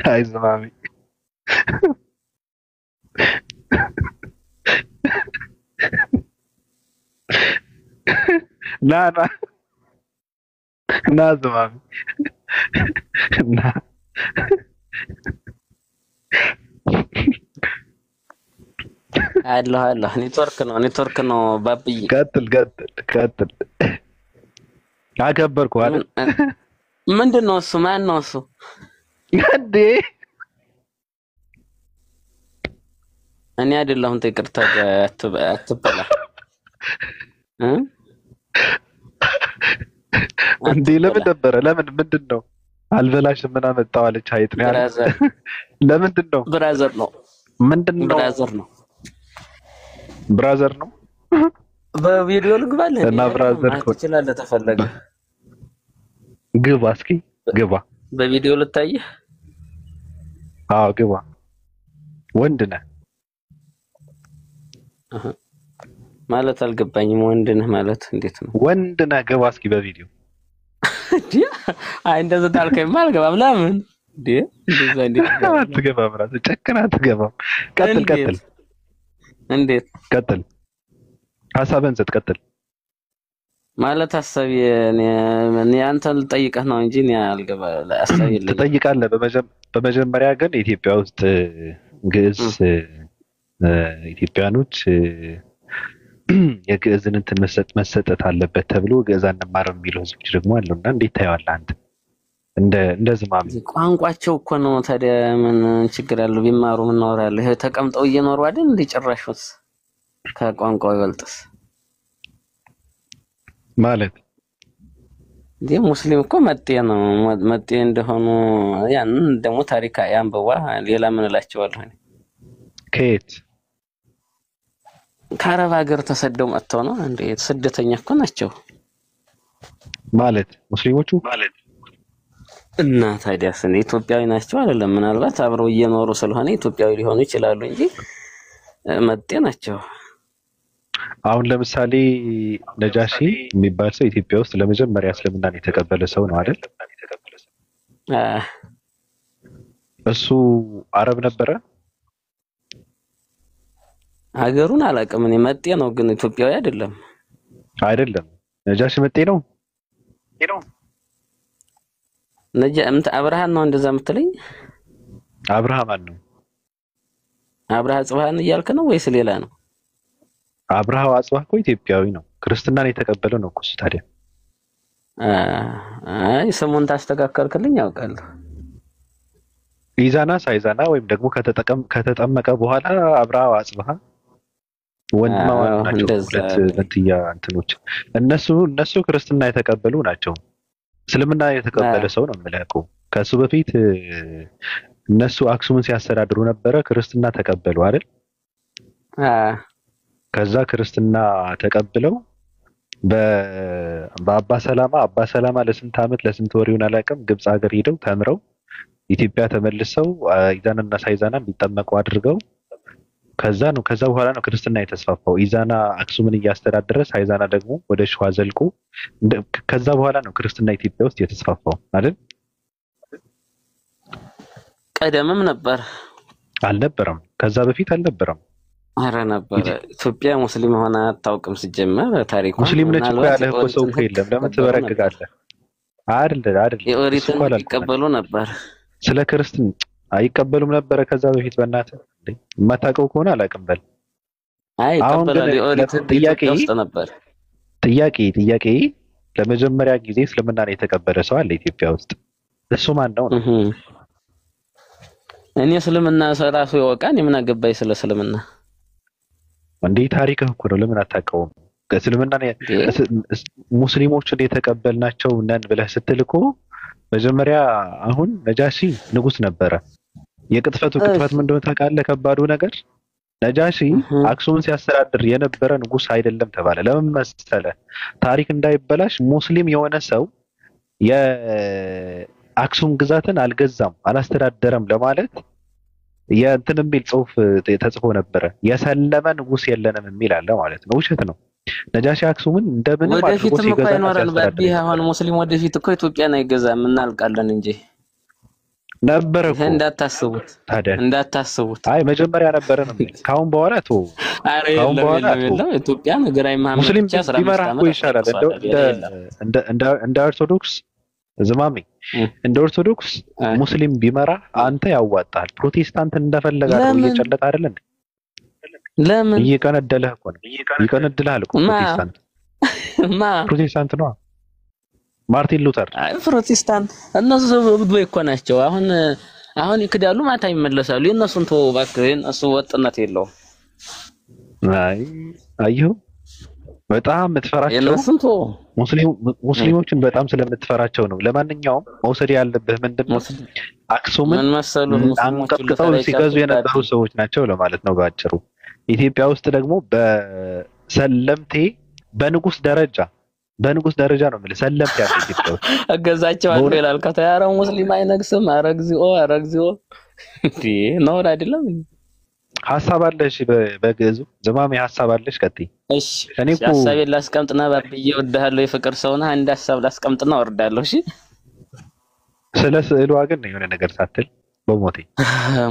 አይዞህ ማሚ ና ና ና ዝማሚ ና አለሁ ኔትወርክ ነው ባብዬ ቀጥል አከበርኩ አይደል ምንድነው እሱ ማን ነው እሱ እንዴ እኔ አይደለሁም ይቅርታ አትበላ እንዴ ለምን ነበረ ለምን ምንድነው አልበላሽም ምን አመጣው አለች አይጥ ነው ያለው ለምንድነው ብራዘር ነው ምንድነው ብራዘር ነው በቪዲዮ ልግባለህ እና ብራዘር እኮ ትችላለህ ተፈለገ ግባ እስኪ ግባ በቪዲዮ ልታየህ አዎ ግባ ወንድ ነህ ማለት አልገባኝም ወንድ ነህ ማለት እንዴት ነው ወንድ ነህ ግባ እስኪ በቪዲዮ አይ እንደዛ ታልከኝ አልገባም ለምን እንደዛ እንዴት አትገባም ራስ ጨክና አትገባም ቀጥል እንዴት ቀጥል ሐሳብን ሰጥ ቀጥል ማለት ሐሳብ እኔ አንተን ልጠይቅህ ነው እንጂ እኔ አልገባ ሐሳብ የለም ትጠይቃለህ በመጀመሪያ ግን ኢትዮጵያ ውስጥ ግዕዝ ኢትዮጵያኖች የግዕዝን እንትን መሰጠት አለበት ተብሎ ግዕዝ አንማርም የሚሉ ህዝቦች ደግሞ አሉና እንዴት ታየዋለህ አንተ እንደ ዝማም ቋንቋቸው እኮ ነው ታዲያ ምን ችግር አለው ቢማሩ ምን እናወራለን ይሄ ተቀምጠው እየኖሩ አይደል እንደ ጭራሹስ ከቋንቋው ይበልጥስ ማለት ሙስሊም እኮ መጤ እንደሆኑ ያን ደግሞ ታሪካ ያንበዋ ሌላ ምን እላቸዋለሁ ከየት ከአረብ ሀገር ተሰደው መጥተው ነው እንዴ ስደተኛ እኮ ናቸው ማለት ሙስሊሞቹ ማለት እና ታዲያስ ኢትዮጵያዊ ናቸው አይደለም ምናልባት አብረው እየኖሩ ስለሆነ ኢትዮጵያዊ ሊሆኑ ይችላሉ እንጂ መጤ ናቸው አሁን ለምሳሌ ነጃሺ የሚባል ሰው ኢትዮጵያ ውስጥ ለመጀመሪያ እስልምናን የተቀበለ ሰው ነው አይደል እሱ አረብ ነበረ ሀገሩን አላውቅም እኔ መጤ ነው ግን ኢትዮጵያዊ አይደለም ነጃሺ መጤ ነው አብርሃም ነው እንደዛ የምትለኝ አብርሃም ማን ነው አብርሃም ጽባህን እያልክ ነው ወይስ ሌላ ነው አብርሃም አጽባህ እኮ ኢትዮጵያዊ ነው ክርስትናን የተቀበለ ነው እኮ ታዲያ አይ ስሙን ታስተካከልክልኝ ያውቃለሁ ኢዛና ሳይዛና ወይም ደግሞ ከተጠመቀ በኋላ አብርሃም አጽባህ ወንድማማች ናቸው ሁለት እንትያ እንትኖች እነሱ ክርስትና የተቀበሉ ናቸው እስልምና የተቀበለ ሰው ነው የምልህ ከሱ በፊት እነሱ አክሱምን ሲያስተዳድሩ ነበረ ክርስትና ተቀበሉ አይደል ከዛ ክርስትና ተቀብለው በአባ ሰላማ ለስንት ወር ይሆናል አላውቅም ግብጽ ሀገር ሄደው ተምረው ኢትዮጵያ ተመልሰው ኢዛናና ሳይዛና እንዲጠመቁ አድርገው ከዛ በኋላ ነው ክርስትና የተስፋፋው ኢዛና አክሱምን እያስተዳደረ ሳይዛና ደግሞ ወደ ሸዋ ዘልቆ ከዛ በኋላ ነው ክርስትና ኢትዮጵያ ውስጥ የተስፋፋው አይደል ቀደምም አልነበረም ከዛ በፊት አልነበረም አረ ነበር ኢትዮጵያ ሙስሊም ሆና አታውቅም ሲጀመር ታሪኩ ሙስሊም ነች እኮ ያለህ እኮ ሰው እኮ የለም ለምን ትበረክካለህ አይደል የኦሪትን ይቀበሉ ነበር ስለ ክርስትና አይቀበሉም ነበር ከዛ በፊት በእናትህ የማታውቀው ከሆነ አላውቅም በል አይ ተቀበላል የኦሪትን ውስጥ ነበር ጥያቄ ለመጀመሪያ ጊዜ እስልምናን የተቀበለ ሰው አለ ኢትዮጵያ ውስጥ እሱ ማን ነው እኔ እስልምና ራሱ ያወቃን የምን አገባኝ ስለ እስልምና እንዴ ታሪክህ እኮ ነው ለምን አታውቀውም እስልምና ሙስሊሞችን የተቀበልናቸው ነን ብለህ ስትልኮ መጀመሪያ አሁን ነጃሺ ንጉስ ነበረ የቅጥፈት ምን እንደሆነ ታውቃለህ ከባዱ ነገር ነጃሺ አክሱምን ሲያስተዳድር የነበረ ንጉስ አይደለም ተባለ ለምን መሰለህ ታሪክ እንዳይበላሽ ሙስሊም የሆነ ሰው የአክሱም ግዛትን አልገዛም አላስተዳደረም ለማለት የእንትን የሚል ጽሁፍ ተጽፎ ነበረ የሰለመ ንጉስ የለንም የሚል አለ ማለት ነው ውሸት ነው ነጃሺ አክሱምን እንደምንም አድርጎ ሲገዛ ነው አሁን ሙስሊም ወደፊት እኮ ኢትዮጵያን አይገዛም እናልቃለን እንጂ ነበረ እኮ ታዲያ። እንዳታስቡት አይ መጀመሪያ ነበረ ነው። ካሁን በኋላ ተው። አረ ካሁን በኋላ የለም ኢትዮጵያ ነገር አይማም ሙስሊም ብቻ 15 ቢመራ ዓመት እኮ ይሻላል። እንደ ኦርቶዶክስ ዝማሜ እንደ ኦርቶዶክስ ሙስሊም ቢመራ አንተ ያዋጣል። ፕሮቴስታንት እንደፈለገ አድርጎ እየጨለጠ አይደል እንዴ? ለምን እየቀነደለህ እኮ ነው። ይቀነድልሃል እኮ ፕሮቴስታንት ነው ማርቲን ሉተር። አይ ፕሮቴስታንት እነሱ ብዙ እኮ ናቸው። አሁን ይክዳሉ ማታ ይመለሳሉ። የነሱን ተው እባክህ፣ የነሱ ወጥነት የለውም። አየሁ በጣም የምትፈራቸው ሙስሊሞችን በጣም ስለምትፈራቸው ነው። ለማንኛውም መውሰድ ያለብህ ምንድነው አክሱምን አንቀጥቅጠው ሲገዙ የነበሩ ሰዎች ናቸው ለማለት ነው ባጭሩ። ኢትዮጵያ ውስጥ ደግሞ በሰለምቴ በንጉስ ደረጃ ነው ማለት ሰለምቴ ያለው ኢትዮጵያ ውስጥ አገዛቸው አለ ይላል። ከተያረው ሙስሊም አይነግስም። አረግዚኦ እንዴ ነው አይደለም? ሐሳብ አለሽ በግዙ ዘማሚ ሐሳብ አለሽ? ቀጥይ። እሺ እኔ እኮ ሐሳቤን ላስቀምጥና ባብዬ ወደሃለሁ የፍቅር ሰውና አንድ ሐሳብ ላስቀምጥና ወርዳለሁ። እሺ ስለ ስዕሏ ግን የሆነ ነገር ሳትል በሞቴ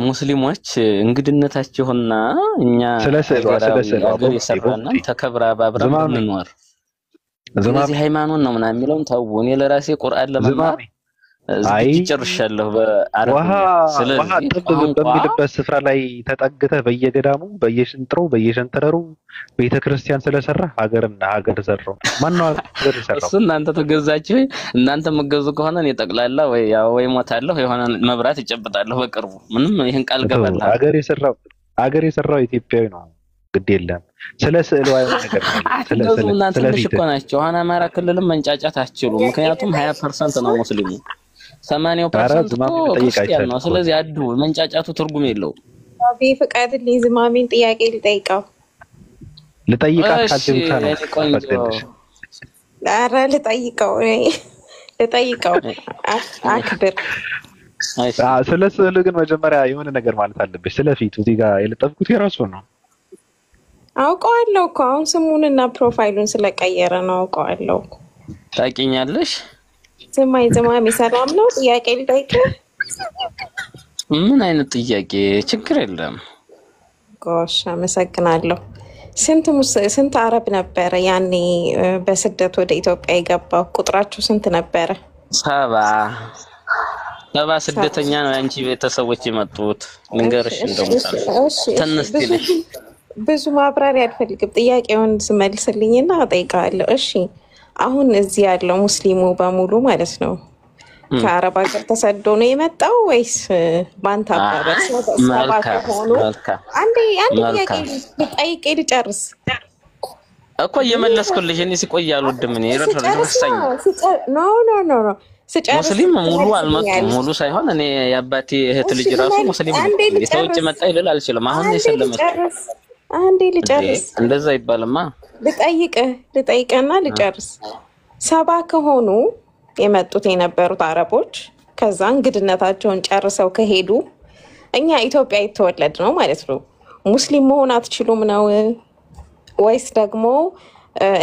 ሙስሊሞች እንግድነታቸውና እኛ ስለ ስዕሏ ይሰራና ተከብራ ባብራም እንኖር ስለዚህ ሃይማኖት ነው ምናምን የሚለውን ተው። እኔ ለራሴ ቁርአን ለመማር ጨርሻለሁ በአረብኛ። ስለዚህ በሚልበት ስፍራ ላይ ተጠግተህ በየገዳሙ በየሽንጥሮ በየሸንተረሩ ቤተክርስቲያን ስለሰራ ሀገር ሰራው። ማነው ሀገር ሰራው? እሱ እናንተ ተገዛችሁ። እናንተ መገዙ ከሆነ እኔ ጠቅላላ ወይ ሞታለሁ የሆነ መብራት ይጨብጣለሁ በቅርቡ። ምንም ይሄን ቃል ገባለሁ። ሀገር የሰራው ኢትዮጵያዊ ነው። ግድ የለም ስለ ስዕሉ አይነት ነገር ስለዚህ እናንተ ትንሽ እኮ ናቸው። አሁን አማራ ክልልም መንጫጫት አትችሉም። ምክንያቱም 20% ነው ሙስሊሙ 80% ክርስቲያን ነው። ስለዚህ አዱ መንጫጫቱ ትርጉም የለውም። አቢ ፍቃድልኝ ዝማሜን ጥያቄ ልጠይቃት ካልተውታ ነው ፈቅደልሽ። ኧረ ልጠይቀው አክብር። ስለ ስዕሉ ግን መጀመሪያ የሆነ ነገር ማለት አለብሽ። ስለፊቱ እዚህ ጋር የለጠፍኩት የራሱ ነው። አውቀዋለሁ እኮ አሁን ስሙንና ፕሮፋይሉን ስለቀየረ ነው። አውቀዋለሁ እኮ ታውቂኛለሽ። ዝማሜ ሰላም ነው? ጥያቄ ልጠይቅህ። ምን አይነት ጥያቄ? ችግር የለም። ጎሽ አመሰግናለሁ። ስንት አረብ ነበረ ያኔ በስደት ወደ ኢትዮጵያ የገባው? ቁጥራቸው ስንት ነበረ? 70 ስደተኛ ነው ያንቺ ቤተሰቦች የመጡት። ልንገርሽ እንደው ብዙ ማብራሪያ አልፈልግም። ጥያቄውን ስመልስልኝና እጠይቃለሁ። እሺ አሁን እዚህ ያለው ሙስሊሙ በሙሉ ማለት ነው ከአረብ ሀገር ተሰዶ ነው የመጣው ወይስ ባንታ አባባል ሰባት ሆኖ? አንዴ ጥያቄ ልጠይቅ ልጨርስ እኮ እየመለስኩልሽ። እኔ ሲቆይ አልወድም። እኔ ረሳኝ። ኖ ሙስሊም ሙሉ አልመጡም። ሙሉ ሳይሆን እኔ የአባቴ እህት ልጅ ራሱ ሙስሊም ነው። ሰውጭ መጣ ይልል አልችልም። አሁን የሰለመች አንዴ ልጨርስ። እንደዛ ይባልማ። ልጠይቅና ልጨርስ። 70 ከሆኑ የመጡት የነበሩት አረቦች ከዛ እንግድነታቸውን ጨርሰው ከሄዱ እኛ ኢትዮጵያ የተወለድ ነው ማለት ነው። ሙስሊም መሆን አትችሉም ነው ወይስ ደግሞ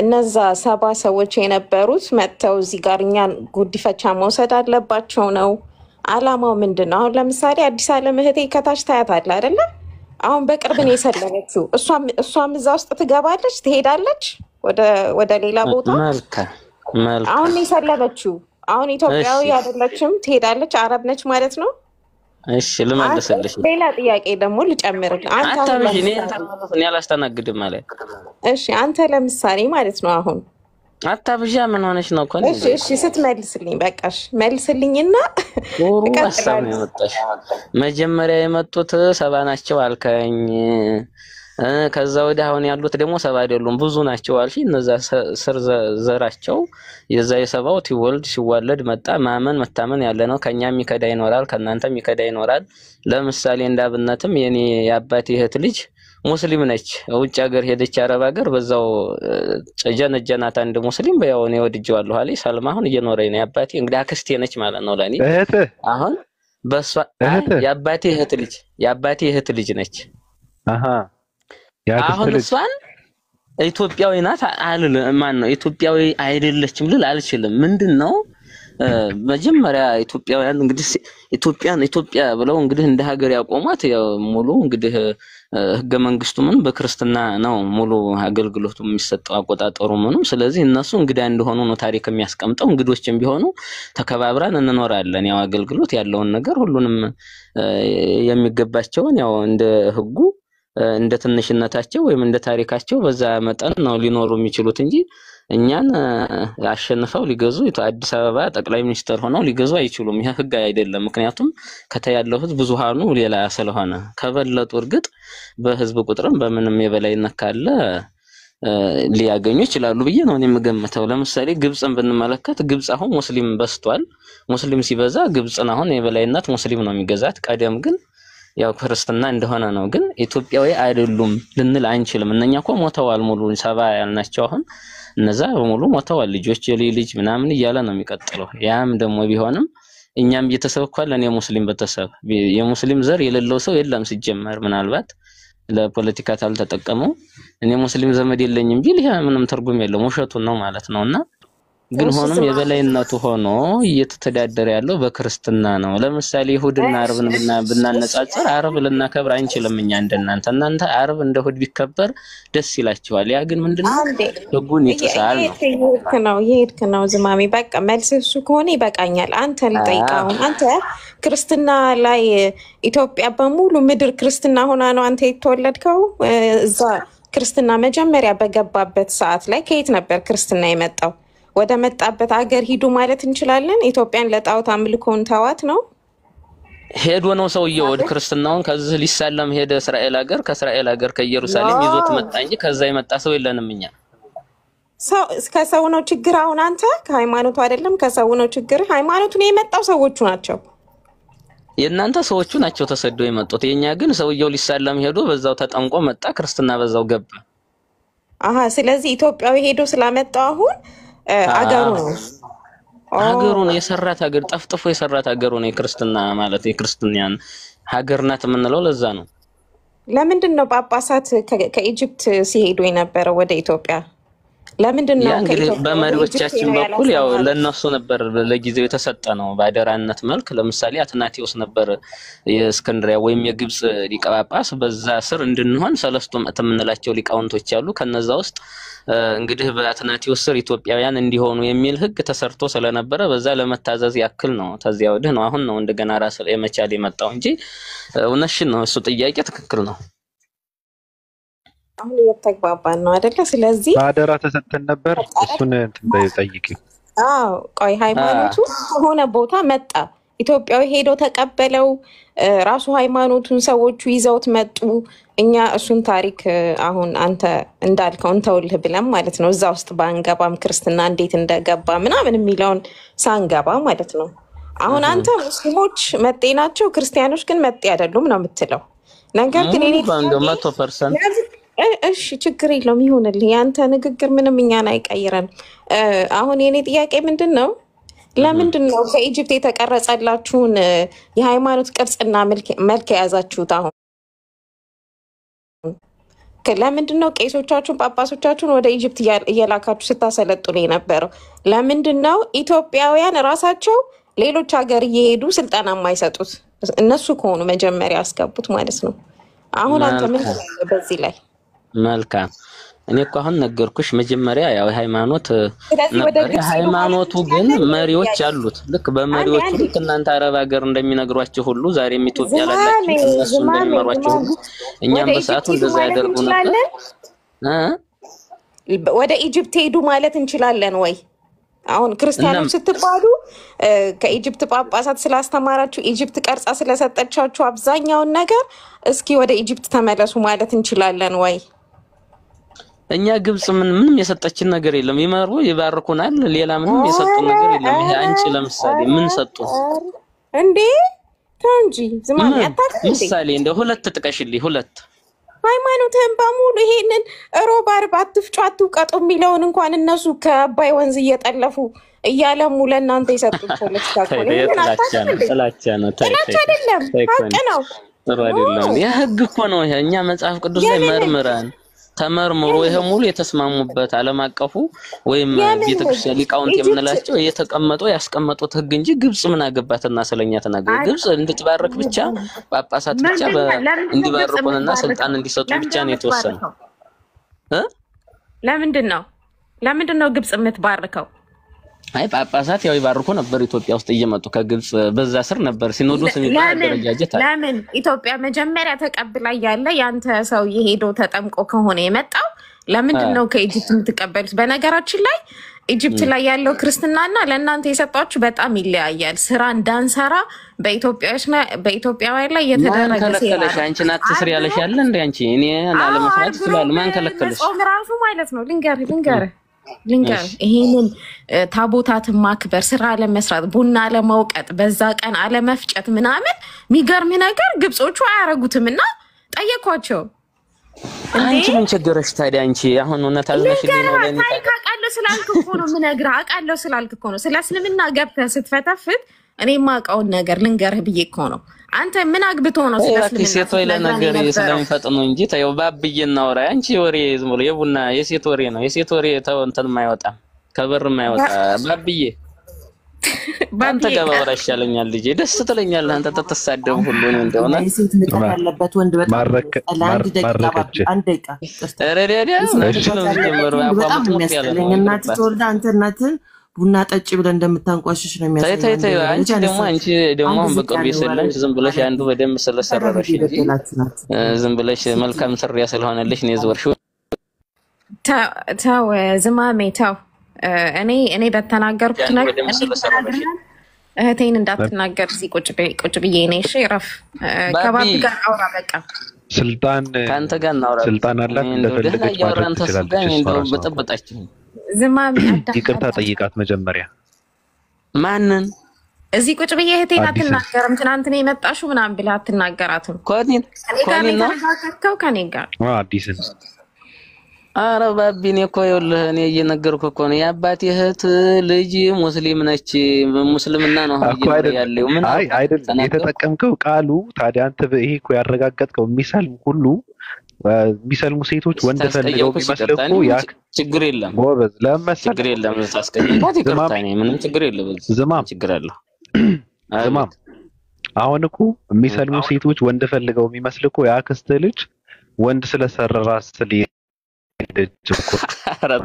እነዛ 70 ሰዎች የነበሩት መጥተው እዚህ ጋር እኛን ጉዲፈቻ መውሰድ አለባቸው ነው? አላማው ምንድን ነው? አሁን ለምሳሌ አዲስ ዓለም እህቴ ከታች ታያታለህ አይደለ? አሁን በቅርብ ነው የሰለመችው። እሷም እዛ ውስጥ ትገባለች፣ ትሄዳለች ወደ ሌላ ቦታ። አሁን የሰለመችው አሁን ኢትዮጵያዊ አይደለችም፣ ትሄዳለች። አረብ ነች ማለት ነው። እሺ ልመልስልሽ። ሌላ ጥያቄ ደግሞ ልጨምርልህ። እኔ አላስተናግድም ማለት። እሺ አንተ ለምሳሌ ማለት ነው አሁን አታብዣ ምን ሆነሽ ነው እኮ? እሺ ስትመልስልኝ በቃሽ መልስልኝና ቀጥታ ነው የመጣሽ። መጀመሪያ የመጡት 70 ናቸው አልከኝ። ከዛ ወዲህ አሁን ያሉት ደግሞ 70 አይደሉም ብዙ ናቸው አልሽ። እነዛ ስር ዘራቸው የዛ የሰባው ሲወለድ መጣ ማመን መታመን ያለ ነው። ከኛ የሚከዳ ይኖራል፣ ከናንተ የሚከዳ ይኖራል። ለምሳሌ እንዳብነትም የኔ የአባቴ እህት ልጅ ሙስሊም ነች። ውጭ ሀገር ሄደች አረብ ሀገር በዛው ጀነጀናት አንድ ሙስሊም በያው ነው ወድጄዋለሁ አለኝ። ሰልማ አሁን እየኖረኝ ነው። የአባቴ እንግዲህ አክስቴ ነች ማለት ነው ለኔ። አሁን በሷ የአባቴ እህት ልጅ ነች። አሁን እሷን ኢትዮጵያዊ ናት አልል ማን ነው ኢትዮጵያዊ አይደለችም ልል አልችልም። ምንድነው መጀመሪያ ኢትዮጵያውያን እንግዲህ ኢትዮጵያ ብለው እንግዲህ እንደ ሀገር ያቆሟት ያው ሙሉ እንግዲህ ህገ መንግስቱ ምን በክርስትና ነው ሙሉ አገልግሎቱ የሚሰጠው አቆጣጠሩ ምኑ ስለዚህ እነሱ እንግዲህ እንደሆኑ ነው ታሪክ የሚያስቀምጠው እንግዶችም ቢሆኑ ተከባብረን እንኖራለን ያው አገልግሎት ያለውን ነገር ሁሉንም የሚገባቸውን ያው እንደ ህጉ እንደ ትንሽነታቸው ወይም እንደ ታሪካቸው በዛ መጠን ነው ሊኖሩ የሚችሉት እንጂ እኛን አሸንፈው ሊገዙ አዲስ አበባ ጠቅላይ ሚኒስትር ሆነው ሊገዙ አይችሉም ይሄ ህግ አይደለም ምክንያቱም ከተያለው ህዝብ ብዙሃኑ ሌላ ስለሆነ ከበለጡ እርግጥ በህዝብ ቁጥርም በምንም የበላይነት ካለ ሊያገኙ ይችላሉ ብዬ ነው የምገምተው ለምሳሌ ግብጽን ብንመለከት ግብጽ አሁን ሙስሊም በስቷል ሙስሊም ሲበዛ ግብጽን አሁን የበላይነት ሙስሊም ነው የሚገዛት ቀደም ግን ያው ክርስትና እንደሆነ ነው ግን ኢትዮጵያዊ አይደሉም ልንል አንችልም እነኛኮ ሞተዋል ሙሉ ሰባ ያልናቸው አሁን እነዛ በሙሉ ሞተዋል ልጆች የልጅ ምናምን ይያለ ነው የሚቀጥለው ያም ደግሞ ቢሆንም እኛም እየተሰበኳል ለኔ ሙስሊም በተሰብ የሙስሊም ዘር የሌለው ሰው የለም ሲጀመር ምናልባት ለፖለቲካ ታልተጠቀመው እኔ ሙስሊም ዘመድ የለኝም ቢል ይሄ ምንም ትርጉም የለውም ውሸቱን ነው ማለት ነውና ግን ሆኖም የበላይነቱ ሆኖ እየተተዳደረ ያለው በክርስትና ነው ለምሳሌ ይሁድና አርብን ብናነጻጽር አርብ ለናከብር አንችልም እኛ እናንተ አርብ እንደ ይሁድ ቢከበር ደስ ይላችኋል ያ ግን ምንድነው ህጉን ይጥሳል ነው ይሄድክ ነው ዝማሜ በቃ መልስ እሱ ከሆነ ይበቃኛል አንተ ልጠይቀው አንተ ክርስትና ላይ ኢትዮጵያ በሙሉ ምድር ክርስትና ሆና ነው አንተ የተወለድከው እዛ ክርስትና መጀመሪያ በገባበት ሰዓት ላይ ከየት ነበር ክርስትና የመጣው ወደ መጣበት ሀገር ሂዱ ማለት እንችላለን ኢትዮጵያን ለጣዖት አምልኮን ተዋት ነው ሄዶ ነው ሰውየው ወደ ክርስትናውን ከዚህ ሊሳለም ሄደ እስራኤል ሀገር ከእስራኤል ሀገር ከኢየሩሳሌም ይዞት መጣ እንጂ ከዛ የመጣ ሰው የለንም እኛ ከሰው ነው ችግር አሁን አንተ ከሃይማኖቱ አይደለም ከሰው ነው ችግር ሃይማኖቱን የመጣው ሰዎቹ ናቸው የእናንተ ሰዎቹ ናቸው ተሰደው የመጡት የኛ ግን ሰውየው ሊሳለም ሄዶ በዛው ተጠምቆ መጣ ክርስትና በዛው ገባ ስለዚህ ኢትዮጵያዊ ሄዶ ስላመጣው አሁን አገሩ ነው የሰራት ሀገር ጠፍጥፎ የሰራት ሀገሩ ነው የክርስትና ማለት የክርስቲያን ሀገር ናት የምንለው ለዛ ነው ለምንድን ነው ጳጳሳት ከኢጂፕት ሲሄዱ የነበረው ወደ ኢትዮጵያ ለምንድን ነው በመሪዎቻችን በኩል ያው ለነሱ ነበር ለጊዜው የተሰጠ ነው ባደራነት መልክ ለምሳሌ አትናቴዎስ ነበር የእስክንድሪያ ወይም የግብጽ ሊቀ ጳጳስ በዛ ስር እንድንሆን ሰለስቱ ምዕት የምንላቸው ሊቃውንቶች ያሉ ከነዛ ውስጥ እንግዲህ በአትናቴዎስ ስር ኢትዮጵያውያን እንዲሆኑ የሚል ህግ ተሰርቶ ስለነበረ በዛ ለመታዘዝ ያክል ነው ታዚያ ወደ ነው አሁን ነው እንደገና ራስ የመቻል የመጣው እንጂ እውነትሽን ነው እሱ ጥያቄ ትክክል ነው አሁን እየተግባባን ነው አይደለ ስለዚህ ባደራ ተሰጥተን ነበር እሱን እንጠይቂ ቆይ ሃይማኖቱ ሆነ ቦታ መጣ ኢትዮጵያዊ ሄዶ ተቀበለው ራሱ ሃይማኖቱን ሰዎቹ ይዘውት መጡ እኛ እሱን ታሪክ አሁን አንተ እንዳልከው እንተውልህ ብለን ማለት ነው እዛ ውስጥ ባንገባም ክርስትና እንዴት እንደገባ ምናምን የሚለውን ሳንገባ ማለት ነው አሁን አንተ ሙስሊሞች መጤ ናቸው ክርስቲያኖች ግን መጤ አይደሉም ነው የምትለው ነገር ግን እኔ 100% እሺ ችግር የለውም ይሁንልህ ያንተ ንግግር ምንም እኛን አይቀይረን አሁን የኔ ጥያቄ ምንድነው ለምንድነው ከኢጂፕት የተቀረጸላችሁን የሃይማኖት ቅርጽና መልክ ያዛችሁት አሁን ለምንድነው ቄሶቻችሁን ጳጳሶቻችሁን ወደ ኢጂፕት እየላካችሁ ስታሰለጥኑ የነበረው ለምንድነው ኢትዮጵያውያን ራሳቸው ሌሎች ሀገር እየሄዱ ስልጣና የማይሰጡት እነሱ ከሆኑ መጀመሪያ ያስገቡት ማለት ነው አሁን አንተ ምን ትላለህ በዚህ ላይ መልካም እኔ እኮ አሁን ነገርኩሽ መጀመሪያ ያው ሃይማኖት ነበር ሃይማኖቱ ግን መሪዎች አሉት ልክ በመሪዎቹ ልክ እናንተ አረብ ሀገር እንደሚነግሯቸው ሁሉ ዛሬም ኢትዮጵያ ላላችሁ እነሱ እንደሚመሯቸው ሁሉ እኛም በሰዓቱ እንደዛ ያደርጉ ነበር ወደ ኢጂፕት ሄዱ ማለት እንችላለን ወይ አሁን ክርስቲያኖች ስትባሉ ከኢጂፕት ጳጳሳት ስላስተማራችሁ ኢጂፕት ቀርጻ ስለሰጠቻችሁ አብዛኛውን ነገር እስኪ ወደ ኢጂፕት ተመለሱ ማለት እንችላለን ወይ እኛ ግብጽ ምንም የሰጠችን ነገር የለም ይመሩ ይባርኩናል ሌላ ምንም የሰጡን ነገር የለም ይሄ አንቺ ለምሳሌ ምን ሰጡ እንዴ ታንጂ ዝማኔ አታውቅም ምሳሌ እንደ ሁለት ጥቀሽልኝ ሁለት ሃይማኖትን በሙሉ ይሄንን ሮባር ባትፍጩ አትውቀጡ የሚለውን እንኳን እነሱ ከአባይ ወንዝ እየጠለፉ እያለሙ ለእናንተ የሰጡት ፖለቲካ ጥላቻ ነው አይደለም ጥሩ አይደለም ያ ህግ እኮ ነው እኛ መጽሐፍ ቅዱስ ላይ መርምረን ተመርምሮ ይሄ ሙሉ የተስማሙበት ዓለም አቀፉ ወይም ቤተክርስቲያን ሊቃውንት የምንላቸው የተቀመጠው ያስቀመጡት ህግ እንጂ ግብጽ ምን አገባትና ስለኛ ተናገረ ግብጽ እንድትባረክ ብቻ ጳጳሳት ብቻ እንዲባርኩንና ስልጣን እንዲሰጡ ብቻ ነው የተወሰነው ለምንድን ነው ግብጽ የምትባርከው አይ ጳጳሳት ያው ይባርኩ ነበር ኢትዮጵያ ውስጥ እየመጡ ከግብጽ በዛ ስር ነበር ሲኖዶስ የሚባል ደረጃጀት አለ ለምን ኢትዮጵያ መጀመሪያ ተቀብላ ያለ ያንተ ሰው ይሄዶ ተጠምቆ ከሆነ የመጣው ለምንድን ነው ከኢጂፕት የምትቀበሉት በነገራችን ላይ ኢጂፕት ላይ ያለው ክርስትናና ለእናንተ የሰጣችሁ በጣም ይለያያል ስራ እንዳንሰራ በኢትዮጵያውያን ላይ የተደረገ ከለከለሽ አንቺ ናት ትስሪ ያለሽ ያለ እንደ አንቺ እኔ ለመስራት ይችላል ማን ከለከለሽ ጾም ራሱ ማለት ነው ልንገር ይሄንን ታቦታትን ማክበር ስራ ለመስራት ቡና ለማውቀጥ በዛ ቀን አለመፍጨት ምናምን የሚገርም ነገር ግብጾቹ አያረጉትምና ጠየኳቸው አንቺ ምን ቸገረሽ ታዲያ አንቺ አሁን እውነት አልመሽልኝ ነው ለኔ አቃለው ስላልክ እኮ ነው ምነግርህ አቃለው ስላልክ እኮ ነው ስለ እስልምና ገብተህ ስትፈተፍት እኔ ማቃውን ነገር ልንገርህ ብዬ እኮ ነው አንተ ምን አግብቶ ነው ስለ እስልምና ሴት ወይ ለነገር ስለሚፈጥኑ እንጂ ታየው ባብዬ እናወራ አንቺ ወሬ ዝም ብሎ የቡና የሴት ወሬ ነው የሴት ወሬ ተው እንትን የማይወጣ ከበር የማይወጣ ባብዬ ባንተ ገባወራ ይሻለኛል ልጄ ደስ ትለኛለህ አንተ ተተሳደብ ሁሉ ነው እንደሆነ ሴት ምጥር ያለበት ወንድ በጣም አንድ ደቂቃ ረዲያ በጣም የሚያስጠላኝ እናት ተወልዳ አንተ እናትን ቡና ጠጭ ብለ እንደምታንቋሽሽ ነው የሚያስጠላኝ ተይ አንቺ ደግሞ በቀብ ይሰለሽ ዝም ብለሽ አንዱ በደም ስለሰረረሽ ዝም ብለሽ መልካም ስሪያ ስለሆነልሽ ነው የዘወርሽው ተው ዝማሜ ተው እኔ በተናገርኩት ነገር እህቴን እንዳትናገር እዚህ ቁጭ ብዬ ነኝ እሺ ረፍ ከባብ ጋር አውራ በቃ ስልጣን ካንተ ጋር እናውራ ስልጣን አላት እንደፈለገች ማድረግ ትችላለች በጠበጣችሁ ዝማሜ ይቅርታ ጠይቃት መጀመሪያ ማንን እዚህ ቁጭ ብዬ እህቴን አትናገርም ትናንት ነው የመጣሽው ምናምን ብለህ አትናገራትም ኮኒን ነው ከኔ ጋር አዲስን ኧረ ባቢኔ እኮ ይኸውልህ እኔ እየነገርኩህ እኮ ነው የአባቴ እህት ልጅ ሙስሊም ነች ሙስልምና ነው ያለው ምን አይደለም የተጠቀምከው ቃሉ ታዲያ አንተ ይሄ እኮ ያረጋገጥከው የሚሰልሙ ሴቶች ወንድ ፈልገው የሚመስልኩ ያ ችግር የለም ጎበዝ ለምሳሌ ችግር የለም ታስቀይምባት ይቅርታኔ ምንም ችግር የለም ችግር አለ ዝማም አሁን እኮ የሚሰልሙ ሴቶች ወንድ ፈልገው የሚመስልኩ ያ ክስተ ልጅ ወንድ ስለሰረራ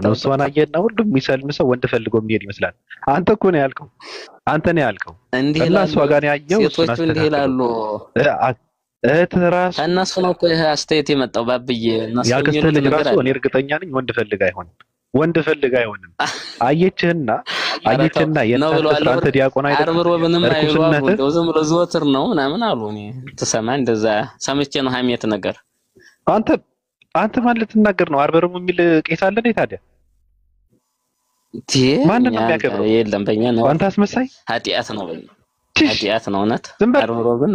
ነው ሷና የና ሁሉም የሚሰልም ሰው ወንድ ፈልጎ የሚሄድ ይመስላል አንተ እኮ ነው ያልከው እና እሷ ጋር ያየው ሴቶቹ እንዲህ ይላሉ እህት ራሱ እነሱ ነው እኮ ይሄ አስተያየት የመጣው ባብዬ እነሱ ያከስተ ልጅ ራሱ እኔ እርግጠኛ ነኝ ወንድ ፈልጋ አይሆንም አየችህና የናንተ ዲያቆን አይደል አርብሮ ምንም አይሉ ዝም ብሎ ዘወትር ነው ምናምን አሉ እኔ ተሰማ እንደዛ ሰምቼ ነው ሀሜት ነገር አንተ ማለት ተናገር ነው አርበሩም የሚል ቄስ አለ ነው ታዲያ ማን ነው የሚያከብረው የለም በእኛ ነው አንተ አስመሳይ ኃጢአት ነው ኃጢአት ነው እውነት አርበሩ ግን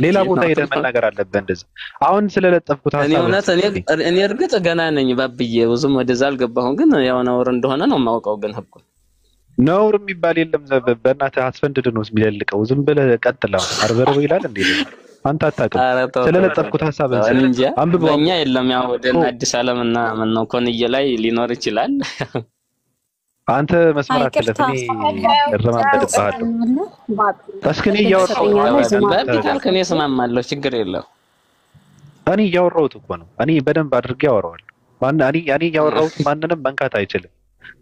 ሌላ ቦታ ሄደህ መናገር አለብህ እንደዛ አሁን ስለለጠፍኩት እኔ እርግጥ ገና ነኝ ባብዬ ብዙም ወደዛ አልገባሁም ግን ያው ነውር እንደሆነ ነው የማውቀው ግን ህጉ ነውር የሚባል የለም በእናትህ አስፈንድድ ነው የሚለልቀው ዝም ብለህ ቀጥለው አርበሩ ይላል እንዴ አንተ አታውቅም ስለለጠፍኩት ሐሳብ አንብበው በእኛ የለም ያው ወደ አዲስ ዓለምና ምን ነው ኮንዬ ላይ ሊኖር ይችላል አንተ መስመራት ለተኔ እረማመድብሃለሁ እስከኔ ያወራው ባቢታል ከኔ ስማማለሁ ችግር የለው እኔ ያወራሁት እኮ ነው እኔ በደንብ አድርጌ ያወራዋለሁ እኔ ያወራሁት ማንንም መንካት አይችልም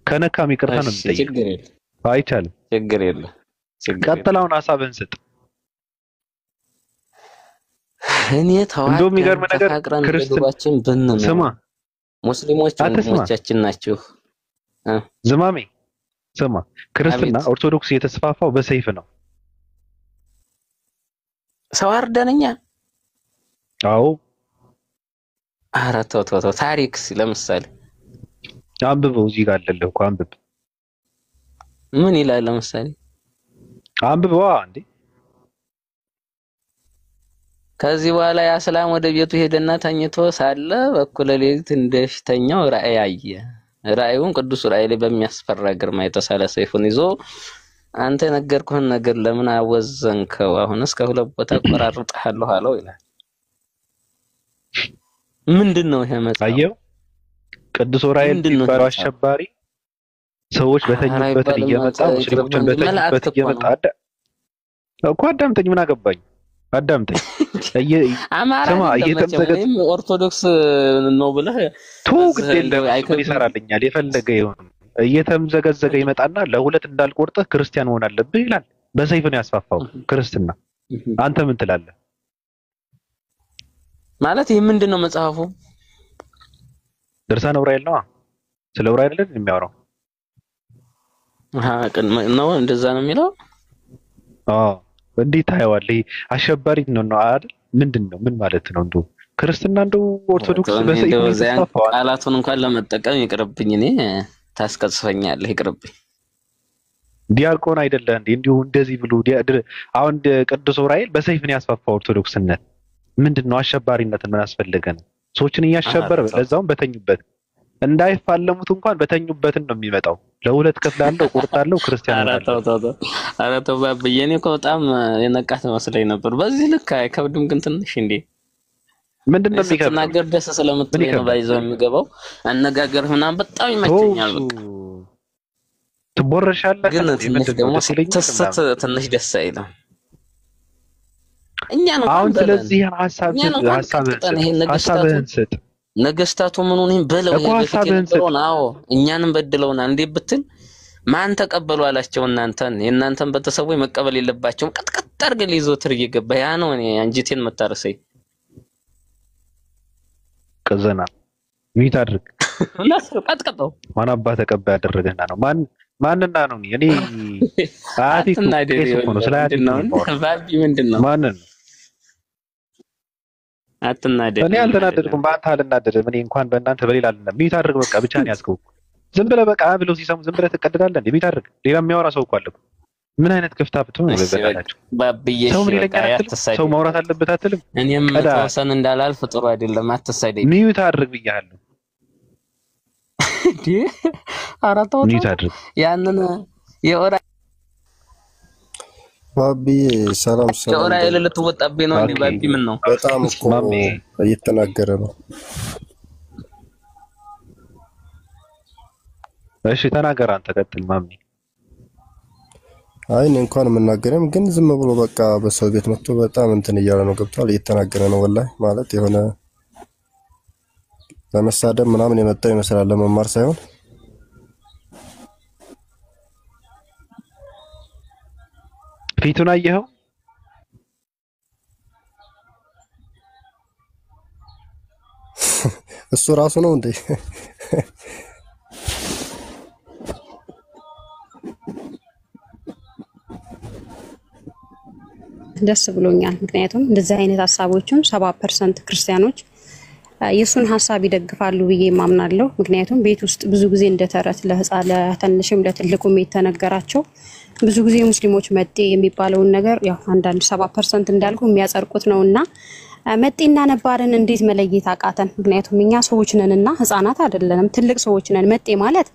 ከነካም ይቅርታ ነው የሚጠይቅ ችግር የለም አይቻልም ችግር የለም ቀጥላውን ሐሳብን ስጥ እኔ ተዋክረን የሚገርም ነገር ክርስቲያኖችን ብንነው ስማ ሙስሊሞች ወንድሞቻችን ናቸው ዝማሜ ስማ ክርስትና ኦርቶዶክስ የተስፋፋው በሰይፍ ነው ሰው አርደንኛ አዎ ኧረ ተው ታሪክስ ለምሳሌ አንብበው እዚህ ጋር አለልህ እኮ አንብብ ምን ይላል ለምሳሌ አንብበው እንዴ ከዚህ በኋላ ያስላም ወደ ቤቱ ሄደና ተኝቶ ሳለ በኩለ ሌሊት እንደሽተኛው ራእይ አየ ራእዩን ቅዱስ ራእይ ላይ በሚያስፈራ ግርማ የተሳለ ሰይፉን ይዞ አንተ ነገርኩህን ነገር ለምን አወዘንከው አሁንስ ከሁለት ቦታ ቆራርጠሃለሁ አለው ይላል ምንድነው ይሄ መጣው ቅዱስ ዑራኤል የሚባለው አሸባሪ ሰዎች በተኙበት እየመጣ ሙስሊሞችን በተኙበት እየመጣ እኮ አዳምጠኝ፣ ምን አገባኝ? አዳምጠኝ። አማራ እየተመዘገበ ኦርቶዶክስ ነው ብለህ ግድ የለም ምን ይሰራልኛል? የፈለገ ይሁን። እየተምዘገዘገ ይመጣና ለሁለት እንዳልቆርጥህ ክርስቲያን መሆን አለብህ ይላል። በሰይፍ ነው ያስፋፋው ክርስትና። አንተ ምን ትላለህ? ማለት ይሄ ምንድነው መጽሐፉ? ድርሳነ ዑራኤል ነው። ስለ ዑራኤል አይደል የሚያወራው? ነው እንደዛ ነው የሚለው። እንዴት ታየዋለህ? አሸባሪ ነው አይደል? ምንድነው? ምን ማለት ነው? እንደው ክርስትና እንደው ኦርቶዶክስ በሰይፍ ነው ያስፋፋው። ቃላቱን እንኳን ለመጠቀም ይቅርብኝ፣ እኔ ታስቀጽፈኛለህ፣ ይቅርብኝ። ዲያቆን አይደለም እንዴ? እንዲሁ እንደዚህ ብሎ አሁን ቅዱስ ዑራኤል በሰይፍ ነው ያስፋፋው ኦርቶዶክስነት። ምንድነው አሸባሪነትን ምን አስፈልገን? ሰዎችን እያሸበረ ለዛውም በተኙበት እንዳይፋለሙት እንኳን በተኙበትን ነው የሚመጣው። ለሁለት ከፍላለሁ ቁርጣለሁ ክርስቲያን ነው። ኧረ ተው ባብዬ፣ እኔ እኮ በጣም የነቃት መስለኝ ነበር። በዚህ ልክ አይከብድም ግን ትንሽ እንዴ? ምንድነው የሚከብደው? ስትናገር ደስ ስለምትለኝ ነው ባይዘው የሚገባው አነጋገር ምናምን በጣም ይመቸኛል። በቃ ትቦረሻለህ ግን ትንሽ ደግሞ ስትስት ትንሽ ደስ አይልም። እኛ ነው አሁን ስለዚህ ሐሳብህን ስጥ። ነገስታቱ ምኑን በለው የበፊት ነው። እኛንም በድለውና እንዴ ብትል ማን ተቀበሉ አላቸው? የእናንተን በተሰቦይ መቀበል የለባቸውም። ቀጥቀጥ አድርገን ሊዞትር እየገባ ያ ነው እኔ አንጂቴን መታረሰይ ከዘና ሚት አድርግ ቀጥቀጠው ማን አባ ተቀበል ያደረገና ነው ማንና ነው እኔ አያቲቱ ነው ስለ አያቲቱ ነው ባቢ ምንድነው ማንን አትናደድ። እኔ አልተናደድኩም፣ በአንተ አልናደድም። እኔ እንኳን በእናንተ በሌላ አልናደድም። ሚት አድርግ በቃ ብቻ ነው ያዝከው። ዝም ብለህ በቃ ብለው ሲሰሙ ዝም ብለህ ትቀደዳለህ እንዴ? ሚት አድርግ። ሌላ የሚያወራ ሰው እኮ አለ። ምን አይነት ክፍታፍት ነው በበላችሁ? ባብዬ ሰው ምን ይለኛል? ሰው ማውራት አለበት አትልም? እኔም ተወሰን እንዳላልፍ ጥሩ አይደለም። አትሳደኝ። ሚት አድርግ ብያለሁ እንዴ? አራታው ሚት አድርግ። ያንን የኦራ ባቢ ሰላም የዑራኤል ልትወጣብኝ ነው እንዴ? ባቢ ምን ነው? በጣም እኮ እየተናገረ ነው። እሺ ተናገር አንተ፣ ቀጥል ማሚ። አይ እኔ እንኳን የምናገረም ግን ዝም ብሎ በቃ በሰው ቤት መጥቶ በጣም እንትን እያለ ነው። ገብቷል? እየተናገረ ነው ወላሂ። ማለት የሆነ ለመሳደብ ምናምን የመጣው ይመስላል፣ ለመማር ሳይሆን ፊቱን አየኸው? እሱ ራሱ ነው እንዴ? ደስ ብሎኛል። ምክንያቱም እንደዚህ አይነት ሀሳቦችም 70% ክርስቲያኖች የሱን ሀሳብ ይደግፋሉ ብዬ ማምናለሁ። ምክንያቱም ቤት ውስጥ ብዙ ጊዜ እንደተረት ለህፃን ለትንሽም ለትልቁም የተነገራቸው ብዙ ጊዜ ሙስሊሞች መጤ የሚባለውን ነገር ያው አንዳንድ 70% እንዳልኩ የሚያጸርቁት ነውና መጤና ነባርን እንዴት መለየት አቃተን? ምክንያቱም እኛ ሰዎች ነንና ህፃናት አይደለንም፣ ትልቅ ሰዎች ነን። መጤ ማለት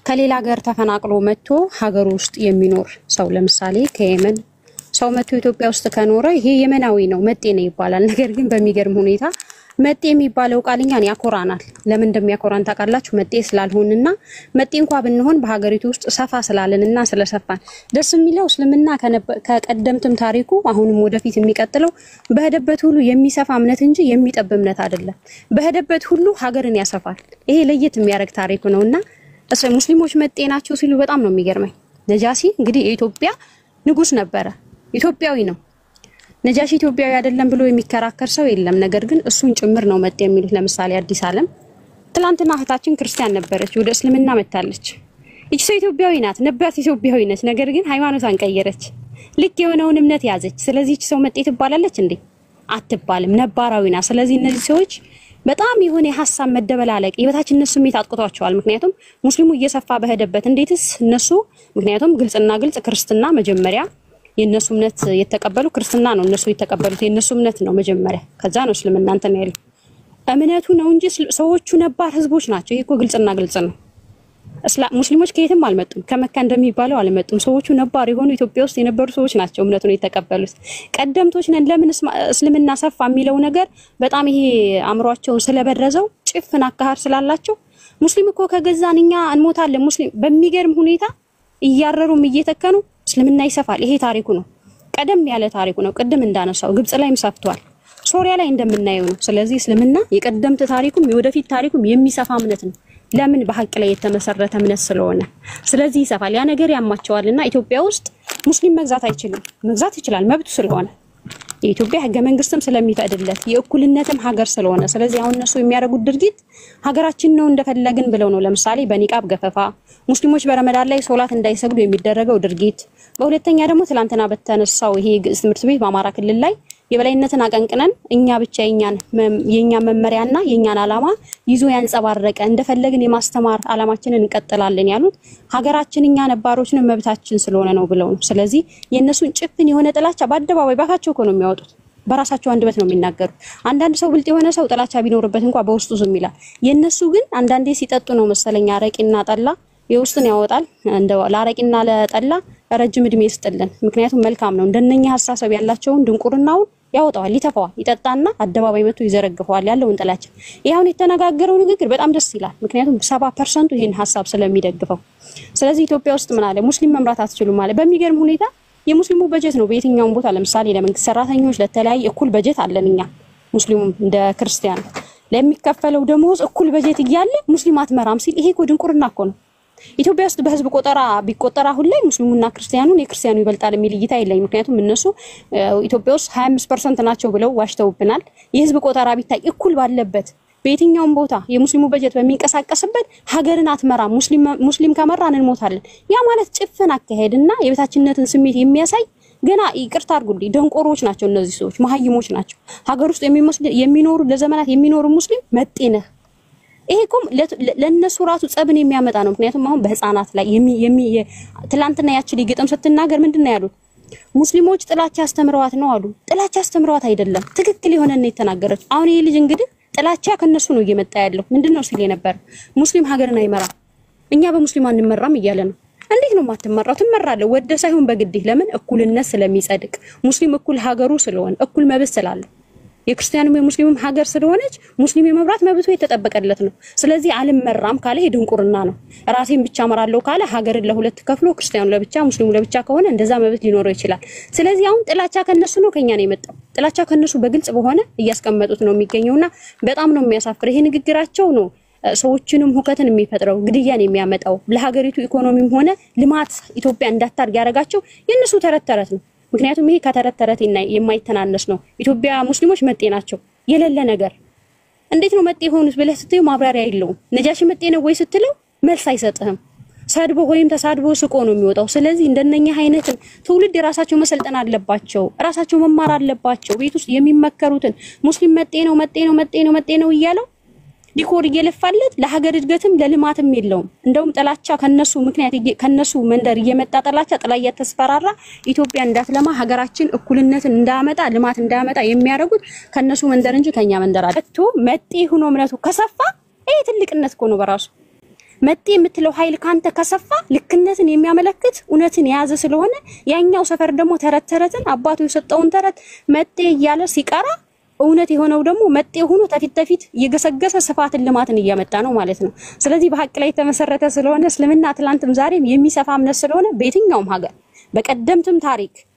ከሌላ ሀገር ተፈናቅሎ መጥቶ ሀገር ውስጥ የሚኖር ሰው፣ ለምሳሌ ከየመን ሰው መጥቶ ኢትዮጵያ ውስጥ ከኖረ ይሄ የመናዊ ነው መጤ ነው ይባላል። ነገር ግን በሚገርም ሁኔታ መጤ የሚባለው ቃል እኛን ያኮራናል። ለምን እንደሚያኮራን ታውቃላችሁ? መጤ ስላልሆንና መጤ እንኳን ብንሆን በሀገሪቱ ውስጥ ሰፋ ስላለንና ስለሰፋን ደስ የሚለው እስልምና ከቀደምትም ታሪኩ አሁንም ወደፊት የሚቀጥለው በሄደበት ሁሉ የሚሰፋ እምነት እንጂ የሚጠብ እምነት አይደለም። በሄደበት ሁሉ ሀገርን ያሰፋል። ይሄ ለየት የሚያደርግ ታሪኩ ነውና ሙስሊሞች መጤ ናቸው ሲሉ በጣም ነው የሚገርመኝ። ነጃሺ እንግዲህ የኢትዮጵያ ንጉስ ነበረ፣ ኢትዮጵያዊ ነው። ነጃሺ ኢትዮጵያዊ አይደለም ብሎ የሚከራከር ሰው የለም። ነገር ግን እሱን ጭምር ነው መጤ የሚሉት። ለምሳሌ አዲስ ዓለም ትላንትና እህታችን ክርስቲያን ነበረች፣ ወደ እስልምና መጣለች። እቺ ሰው ኢትዮጵያዊ ናት፣ ነበር ኢትዮጵያዊ ነች። ነገር ግን ሃይማኖቷን ቀየረች፣ ልክ የሆነውን እምነት ያዘች። ስለዚህ እቺ ሰው መጤ ትባላለች እንዴ? አትባልም፣ ነባራዊ ናት። ስለዚህ እነዚህ ሰዎች በጣም የሆነ የሐሳብ መደበላለቅ የበታችነት ስሜት አጥቅቷቸዋል። ምክንያቱም ሙስሊሙ እየሰፋ በሄደበት እንዴትስ እነሱ ምክንያቱም ግልጽና ግልጽ ክርስትና መጀመሪያ የነሱ እምነት የተቀበሉ ክርስትና ነው እነሱ የተቀበሉት የነሱ እምነት ነው መጀመሪያ፣ ከዛ ነው እስልምና እንትን ያለው እምነቱ ነው እንጂ ሰዎቹ ነባር ህዝቦች ናቸው። ይሄ እኮ ግልጽና ግልጽ ነው። ሙስሊሞች ከየትም አልመጡም፣ ከመካ እንደሚባለው አልመጡም። ሰዎቹ ነባር የሆኑ ኢትዮጵያ ውስጥ የነበሩ ሰዎች ናቸው እምነቱን የተቀበሉት። ቀደምቶች ነን ለምን እስልምና ሰፋ የሚለው ነገር በጣም ይሄ አእምሯቸውን ስለበረዘው ጭፍን አካሃር ስላላቸው ሙስሊም እኮ ከገዛን እኛ እንሞታለን። ሙስሊም በሚገርም ሁኔታ እያረሩም እየተከኑ እስልምና ይሰፋል። ይሄ ታሪኩ ነው፣ ቀደም ያለ ታሪኩ ነው። ቅድም እንዳነሳው ግብጽ ላይም ሰፍቷል፣ ሶሪያ ላይ እንደምናየው ነው። ስለዚህ እስልምና የቀደምት ታሪኩም የወደፊት ታሪኩም የሚሰፋ እምነት ነው። ለምን? በሐቅ ላይ የተመሰረተ እምነት ስለሆነ። ስለዚህ ይሰፋል። ያ ነገር ያማቸዋልና ኢትዮጵያ ውስጥ ሙስሊም መግዛት አይችልም። መግዛት ይችላል መብቱ ስለሆነ የኢትዮጵያ ህገ መንግስትም ስለሚፈቅድለት የእኩልነትም ሀገር ስለሆነ። ስለዚህ አሁን እነሱ የሚያደርጉት ድርጊት ሀገራችን ነው እንደፈለግን ብለው ነው። ለምሳሌ በኒቃብ ገፈፋ፣ ሙስሊሞች በረመዳን ላይ ሶላት እንዳይሰግዱ የሚደረገው ድርጊት። በሁለተኛ ደግሞ ትላንትና በተነሳው ይሄ ግዕዝ ትምህርት ቤት በአማራ ክልል ላይ የበላይነትን አቀንቅነን እኛ ብቻ የኛ መመሪያና የኛን አላማ ይዞ ያንጸባረቀ እንደፈለግን የማስተማር አላማችንን እንቀጥላለን ያሉት ሀገራችን እኛ ነባሮችን መብታችን ስለሆነ ነው ብለው ነው። ስለዚህ የነሱን ጭፍን የሆነ ጥላቻ በአደባባይ ባፋቸው እኮ ነው የሚያወጡት፣ በራሳቸው አንደበት ነው የሚናገሩት። አንዳንድ ሰው ብልጥ የሆነ ሰው ጥላቻ ቢኖርበት እንኳን በውስጡ ዝም ይላል። የነሱ ግን አንዳንዴ ሲጠጡ ነው መሰለኝ አረቂና ጠላ የውስጥን ያወጣል። እንደው ለአረቂና ለጠላ ረጅም እድሜ ይስጥልን። ምክንያቱም መልካም ነው እንደነኛ ሐሳብ ያላቸውን ድንቁርናውን ያወጣዋል፣ ይተፋዋል፣ ይጠጣና አደባባይ መጥቶ ይዘረግፈዋል ያለውን ጥላቻ። ይሄውን የተነጋገረው ንግግር በጣም ደስ ይላል። ምክንያቱም 70% ይሄን ሐሳብ ስለሚደግፈው። ስለዚህ ኢትዮጵያ ውስጥ ምን አለ? ሙስሊም መምራት አትችሉም ማለት በሚገርም ሁኔታ የሙስሊሙ በጀት ነው በየትኛውም ቦታ። ለምሳሌ ለመንግስት ሰራተኞች ለተለያየ እኩል በጀት አለን እኛ ሙስሊሙም እንደ ክርስቲያን ለሚከፈለው ደሞዝ እኩል በጀት እያለ ሙስሊም አትመራም ሲል ይሄ እኮ ድንቁርና እኮ ነው። ኢትዮጵያ ውስጥ በህዝብ ቆጠራ ቢቆጠራ ሁሉ ሙስሊሙና ክርስቲያኑን የክርስቲያኑ ይበልጣል የሚል እይታ የለኝም። ምክንያቱም እነሱ ኢትዮጵያ ውስጥ 25% ናቸው ብለው ዋሽተውብናል። የህዝብ ቆጠራ ቢታይ እኩል ባለበት በየትኛውም ቦታ የሙስሊሙ በጀት በሚንቀሳቀስበት ሀገርን አትመራም፣ ሙስሊም ከመራን እንሞታለን። ያ ማለት ጭፍን አካሄድና የበታችነትን ስሜት የሚያሳይ ገና ይቅርታ አድርጉልኝ ደንቆሮች ናቸው እነዚህ ሰዎች፣ መሀይሞች ናቸው። ሀገር ውስጥ የሚኖሩ ለዘመናት የሚኖሩ ሙስሊም መጤነህ ይሄ እኮ ለነሱ ራሱ ጸብን የሚያመጣ ነው። ምክንያቱም አሁን በህፃናት ላይ ትላንትና ያቺ ግጥም ስትናገር ምንድነው ያሉት? ሙስሊሞች ጥላቻ አስተምረዋት ነው አሉ። ጥላቻ አስተምረዋት አይደለም፣ ትክክል የሆነ ነው የተናገረች። አሁን ይሄ ልጅ እንግዲህ ጥላቻ ከነሱ ነው እየመጣ ያለው። ምንድነው ሲል የነበረ ሙስሊም ሀገርን አይመራ፣ እኛ በሙስሊም አንመራም እያለ ነው። እንዴት ነው ማትመራው? ትመራለህ ወደ ሳይሆን በግድህ። ለምን? እኩልነት ስለሚጸድቅ ሙስሊም እኩል ሀገሩ ስለሆነ እኩል መብት ስላለው የክርስቲያኑም የሙስሊሙም ሀገር ስለሆነች ሙስሊም የመብራት መብቱ የተጠበቀለት ነው። ስለዚህ አልመራም ካለ ድንቁርና ነው። ራሴን ብቻ መራለው ካለ ሀገርን ለሁለት ከፍሎ ክርስቲያኑ ለብቻ ሙስሊሙ ለብቻ ከሆነ እንደዛ መብት ሊኖረው ይችላል። ስለዚህ አሁን ጥላቻ ከነሱ ነው ከኛ ነው የመጣው። ጥላቻ ከነሱ በግልጽ በሆነ እያስቀመጡት ነው የሚገኘውና በጣም ነው የሚያሳፍር። ይሄ ንግግራቸው ነው ሰዎችንም ሁከትን የሚፈጥረው፣ ግድያን የሚያመጣው፣ ለሀገሪቱ ኢኮኖሚም ሆነ ልማት ኢትዮጵያ እንዳታድግ ያደርጋቸው የነሱ ተረት ነው። ምክንያቱም ይሄ ከተረት ተረት የማይተናነስ ነው። ኢትዮጵያ ሙስሊሞች መጤ ናቸው የሌለ ነገር። እንዴት ነው መጤ ሆኑት ብለህ ስትዩ ማብራሪያ የለውም። ነጃሺ መጤ ነው ወይ ስትለው መልስ አይሰጥህም። ሰድቦ ወይም ተሳድቦ ስቆ ነው የሚወጣው። ስለዚህ እንደነኛ አይነት ትውልድ የራሳቸው መሰልጠን አለባቸው፣ ራሳቸው መማር አለባቸው። ቤት ውስጥ የሚመከሩትን ሙስሊም መጤ ነው እያለው ዲኮር እየለፋለት ለሀገር እድገትም ለልማትም የለውም። እንደውም ጥላቻ ከነሱ ምክንያት ከነሱ መንደር እየመጣ ጥላቻ ጥላያ ተስፈራራ ኢትዮጵያ እንዳትለማ ሀገራችን እኩልነትን እንዳያመጣ ልማት እንዳያመጣ የሚያደርጉት ከነሱ መንደር እንጂ ከኛ መንደር አይደለም። መጤ ሆኖ እምነቱ ከሰፋ ይሄ ትልቅነት እኮ ነው በራሱ። መጤ የምትለው ኃይል ካንተ ከሰፋ ልክነትን የሚያመለክት እውነትን የያዘ ስለሆነ ያኛው ሰፈር ደግሞ ተረተረትን አባቱ የሰጠውን ተረት መጤ እያለ ሲቀራ እውነት የሆነው ደግሞ መጤ ሆኖ ተፊት የገሰገሰ ስፋትን ልማትን እያመጣ ነው ማለት ነው። ስለዚህ በሐቅ ላይ የተመሰረተ ስለሆነ እስልምና ትላንትም ዛሬም የሚሰፋ እምነት ስለሆነ በየትኛውም ሀገር በቀደምትም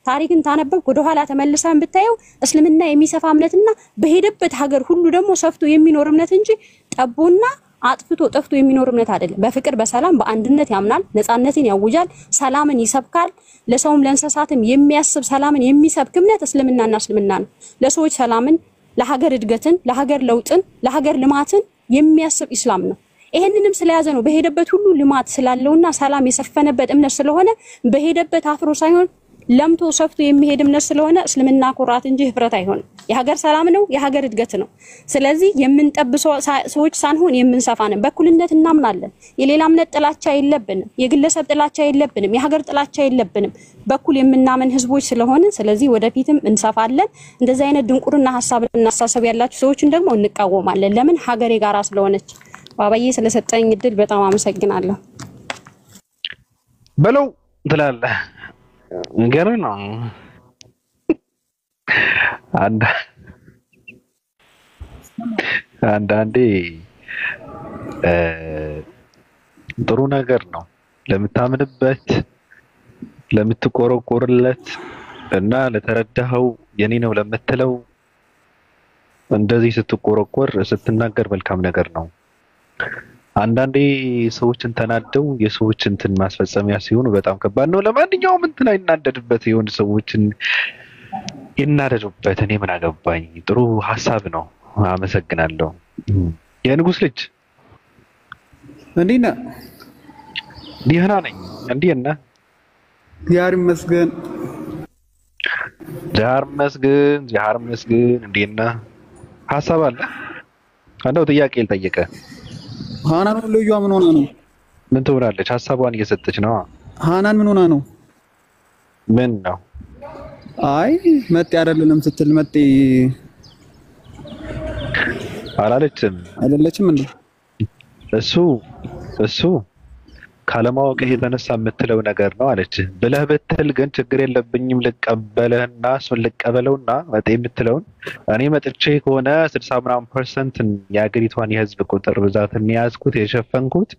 ታሪክን ታነበብ ወደ ኋላ ተመልሰን ብታየው እስልምና የሚሰፋ እምነትና በሄደበት ሀገር ሁሉ ደግሞ ሰፍቶ የሚኖር እምነት እንጂ ጠቦና አጥፍቶ ጠፍቶ የሚኖር እምነት አይደለም። በፍቅር በሰላም በአንድነት ያምናል፣ ነፃነትን ያውጃል፣ ሰላምን ይሰብካል። ለሰውም ለእንስሳትም የሚያስብ ሰላምን የሚሰብክ እምነት እስልምናና እስልምና ነው። ለሰዎች ሰላምን፣ ለሀገር እድገትን፣ ለሀገር ለውጥን፣ ለሀገር ልማትን የሚያስብ ኢስላም ነው። ይሄንንም ስለያዘ ነው በሄደበት ሁሉ ልማት ስላለውና ሰላም የሰፈነበት እምነት ስለሆነ በሄደበት አፍሮ ሳይሆን ለምቶ ሰፍቶ የሚሄድ እምነት ስለሆነ እስልምና ኩራት እንጂ ህፍረት አይሆንም። የሀገር ሰላም ነው፣ የሀገር እድገት ነው። ስለዚህ የምንጠብሰው ሰዎች ሳንሆን የምንሰፋ ነን። በእኩልነት እናምናለን። የሌላ እምነት ጥላቻ የለብንም። የግለሰብ ጥላቻ የለብንም። የሀገር ጥላቻ የለብንም። በኩል የምናምን ህዝቦች ስለሆነ ስለዚህ ወደፊትም እንሰፋለን። እንደዚህ አይነት ድንቁርና ሐሳብና አስተሳሰብ ያላችሁ ሰዎችን ደግሞ እንቃወማለን። ለምን? ሀገር የጋራ ስለሆነች። ባባዬ ስለሰጠኝ እድል በጣም አመሰግናለሁ። በለው ትላለህ ነገር ነው። አንዳንዴ ጥሩ ነገር ነው ለምታምንበት ለምትቆረቆርለት እና ለተረዳኸው የኔ ነው ለምትለው እንደዚህ ስትቆረቆር ስትናገር መልካም ነገር ነው። አንዳንዴ ሰዎችን ተናደው የሰዎች እንትን ማስፈጸሚያ ሲሆኑ በጣም ከባድ ነው። ለማንኛውም እንትን አይናደድበት የሆነ ሰዎችን ይናደዱበት። እኔ ምን አገባኝ። ጥሩ ሀሳብ ነው። አመሰግናለሁ። የንጉስ ልጅ እንዴት ነህ? ደህና ነኝ። እንዴት ነህ? ዛሬ መስገን ዛሬ መስገን እንዴት ነህ? ሀሳብ አለ? አንደው ጥያቄ ልጠይቅህ። ሃናን ልዩዋ ምን ሆና ነው? ምን ትሆናለች? ሀሳቧን እየሰጠች ነው። ሃናን ምን ሆና ነው? ምን ነው? አይ መጤ አይደለም ስትል መጤ አላለችም። አይደለችም እንዴ? እሱ ካለማወቅህ የተነሳ የምትለው ነገር ነው አለች። ብለህ ብትል ግን ችግር የለብኝም ልቀበለህና እሱን ልቀበለውና መጤ የምትለውን እኔ መጥቼ ከሆነ 60% የአገሪቷን የህዝብ ቁጥር ብዛትን የያዝኩት የሸፈንኩት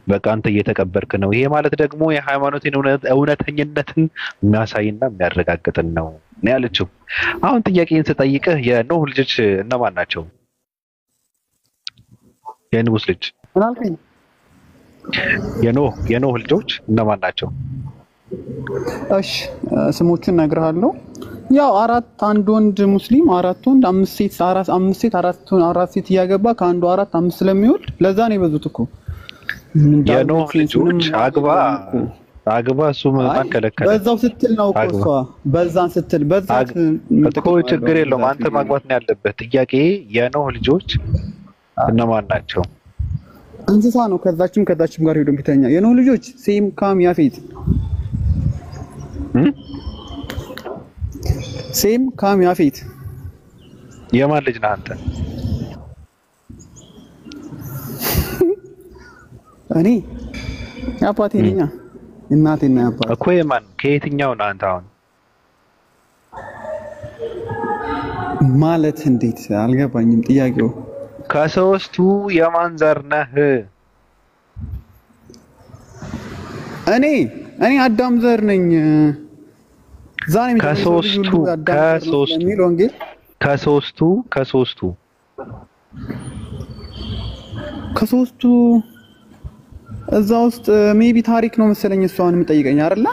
በቃ አንተ እየተቀበርክ ነው። ይሄ ማለት ደግሞ የሃይማኖቴን እውነተኝነትን የሚያሳይና የሚያረጋግጥን ነው ያለችው። አሁን ጥያቄን ስጠይቅህ የኖህ ልጆች እነማን ናቸው? የንጉስ ልጅ ምን አልከኝ? የኖህ ልጆች እነማን ናቸው? እሺ ስሞቹን እነግርሃለሁ። ያው አንድ ወንድ ሙስሊም 4 ወንድ 5 ሴት 4 ሴት እያገባ ከአንዱ 4 5 ስለሚወልድ ለዛ ነው የበዙት እኮ። የኖህ ልጆች አግባ እሱ ማን ከለከለ? በዛው ስትል ነው እኮ እሷ በዛን ስትል እኮ ችግር የለውም። አንተ ማግባት ነው ያለበት። ጥያቄ የኖህ ልጆች እነማን ናቸው? እንስሳ ነው። ከዛችም ጋር ሄዶ ቢተኛ የኖህ ልጆች ሴም፣ ካም፣ ያፌት። ሴም፣ ካም፣ ያፌት። የማን ልጅ ነህ አንተ? እኔ አባቴ ነኝ። እናቴና አባቴ እኮ የማን ከየትኛው ነህ አንተ? አሁን ማለት እንዴት አልገባኝም ጥያቄው። ከሶስቱ የማን ዘር ነህ? እኔ አዳም ዘር ነኝ። ዛሬ ከሶስቱ እዛ ውስጥ ሜቢ ታሪክ ነው መሰለኝ እሷን የምጠይቀኝ አይደለ?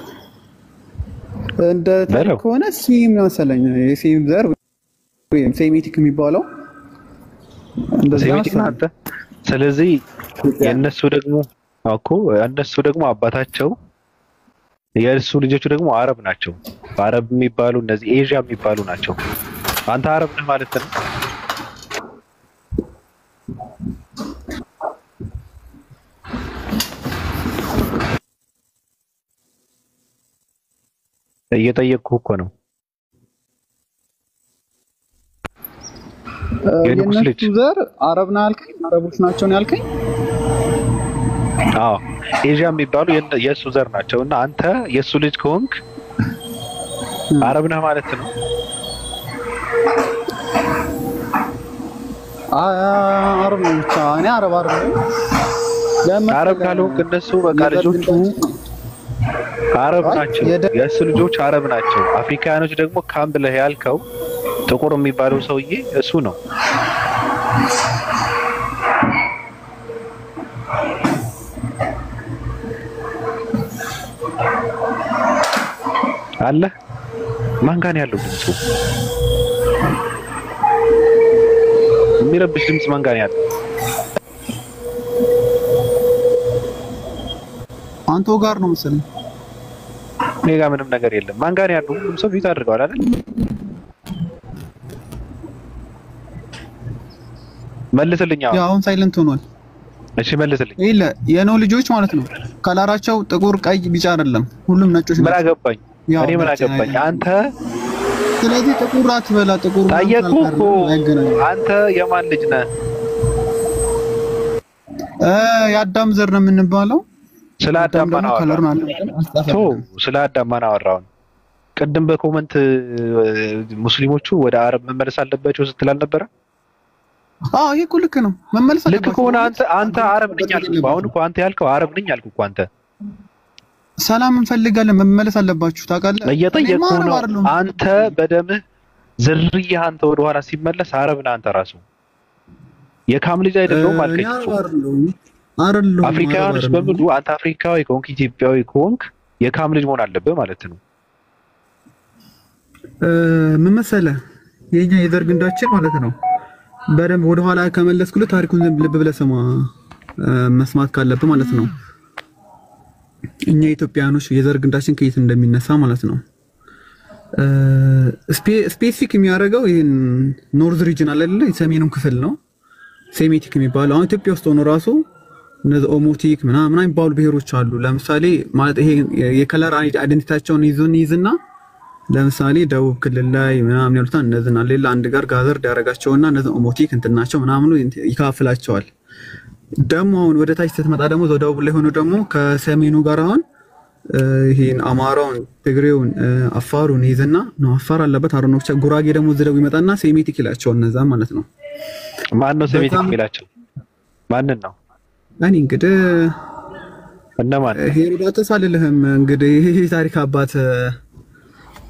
እንደ ታሪክ ከሆነ ሴም ነው መሰለኝ። የሴም ዘር ወይም ሴሚቲክ የሚባለው ሴሚቲክ ናት። ስለዚህ የነሱ ደግሞ አባታቸው የእሱ ልጆቹ ደግሞ አረብ ናቸው። አረብ የሚባሉ እነዚህ ኤዥያ የሚባሉ ናቸው። አንተ አረብ ነህ ማለት ነው? እየጠየቅኩህ እኮ ነው። የንጉስ ልጅ ዘር አረብ ነው ያልከኝ? አረቦች ናቸው ነው ያልከኝ? አዎ ኤዥያ የሚባሉ የእሱ ዘር ናቸው። እና አንተ የእሱ ልጅ ከሆንክ አረብ ነህ ማለት ነው? አረብ ነው ብቻ። እኔ አረብ አረብ ካልሆንክ እነሱ በቃ ልጆቹ አረብ ናቸው። የእሱ ልጆች አረብ ናቸው። አፍሪካኖች ደግሞ ካም ብለህ ያልከው ጥቁር የሚባለው ሰውዬ እሱ ነው። አለ ማን ጋር ያለው ድምፁ? የሚረብሽ ድምፅ ማን ጋር ያለው? አንተ ጋር ነው መሰለኝ። እኔ ጋር ምንም ነገር የለም። ማን ጋር ያለው? ሁሉም ሰው ፊት አድርገዋል አይደል? መልስልኝ። አሁን ሳይለንት ሆኗል። እሺ መልስልኝ። የኖህ ልጆች ማለት ነው ከለራቸው ጥቁር፣ ቀይ፣ ቢጫ አይደለም፣ ሁሉም ነጮች ናቸው። ምን አገባኝ እኔ ምን አገባኝ? አንተ ስለዚህ ጥቁር አትበላ። ጥቁር ጠየቅኩህ እኮ። አንተ የማን ልጅ ነህ? የአዳም ዘር ነው የምንባለው። ስለ አዳም ማን አወራው? ቅድም በኮመንት ሙስሊሞቹ ወደ አረብ መመለስ አለባቸው ስትል አልነበረ? ይሄ እኮ ልክ ነው መመለስ አለበት። ልክ ከሆነ አንተ አረብ ነኝ አልኩ። አሁን እኮ አንተ ያልከው አረብ ነኝ አልኩ እኮ አንተ ሰላም እንፈልጋለን መመለስ አለባችሁ ታውቃለህ። እየጠየቅኩህ ነው። አንተ በደምህ ዝርያ አንተ ወደ ኋላ ሲመለስ አረብ ነህ አንተ ራሱ የካም ልጅ አይደለም አልከኝ እኮ አይደለም። አፍሪካውያኖች በሙሉ አንተ አፍሪካዊ ከሆንክ ኢትዮጵያዊ ከሆንክ የካም ልጅ መሆን አለበት ማለት ነው። ምን መሰለህ የኛ የዘር ግንዳችን ማለት ነው በደንብ ወደ ኋላ ከመለስኩልህ ታሪኩን ልብ ብለህ ስማ መስማት ካለብህ ማለት ነው። እኛ ኢትዮጵያኖች የዘር ግንዳችን ከየት እንደሚነሳ ማለት ነው ስፔሲፊክ የሚያደርገው ይሄን ኖርዝ ሪጅን አለ አይደል የሰሜኑ ክፍል ነው ሴሜቲክ የሚባለው። አሁን ኢትዮጵያ ውስጥ ሆኖ ራሱ እነዚህ ኦሞቲክ ምናምን የሚባሉ ብሔሮች አሉ። ለምሳሌ ማለት ይሄ የከለር አይደንቲቲያቸውን ይዝና ለምሳሌ ደቡብ ክልል ላይ ምናምን ያሉት እነዚህና ሌላ አንድ ጋር ጋዘር ያደርጋቸውና እነዚህ ኦሞቲክ እንትናቸው ምናምን ይካፍላቸዋል። ደግሞ አሁን ወደ ታች ስትመጣ ደግሞ ደቡብ ላይ ሆኖ ደግሞ ከሰሜኑ ጋር አሁን ይሄን አማራውን ትግሬውን አፋሩን ይዝና ነው አፋር አለበት አሮኖች ጉራጌ ደግሞ ዝለው ይመጣና ሴሜቲክ ይላቸው እነዛ ማለት ነው። ማን ነው ሴሜቲክ የሚላቸው? ማንን ነው? እኔ እንግዲህ እነማን ሄሮዳተስ አልልህም እንግዲህ ይሄ ታሪክ አባት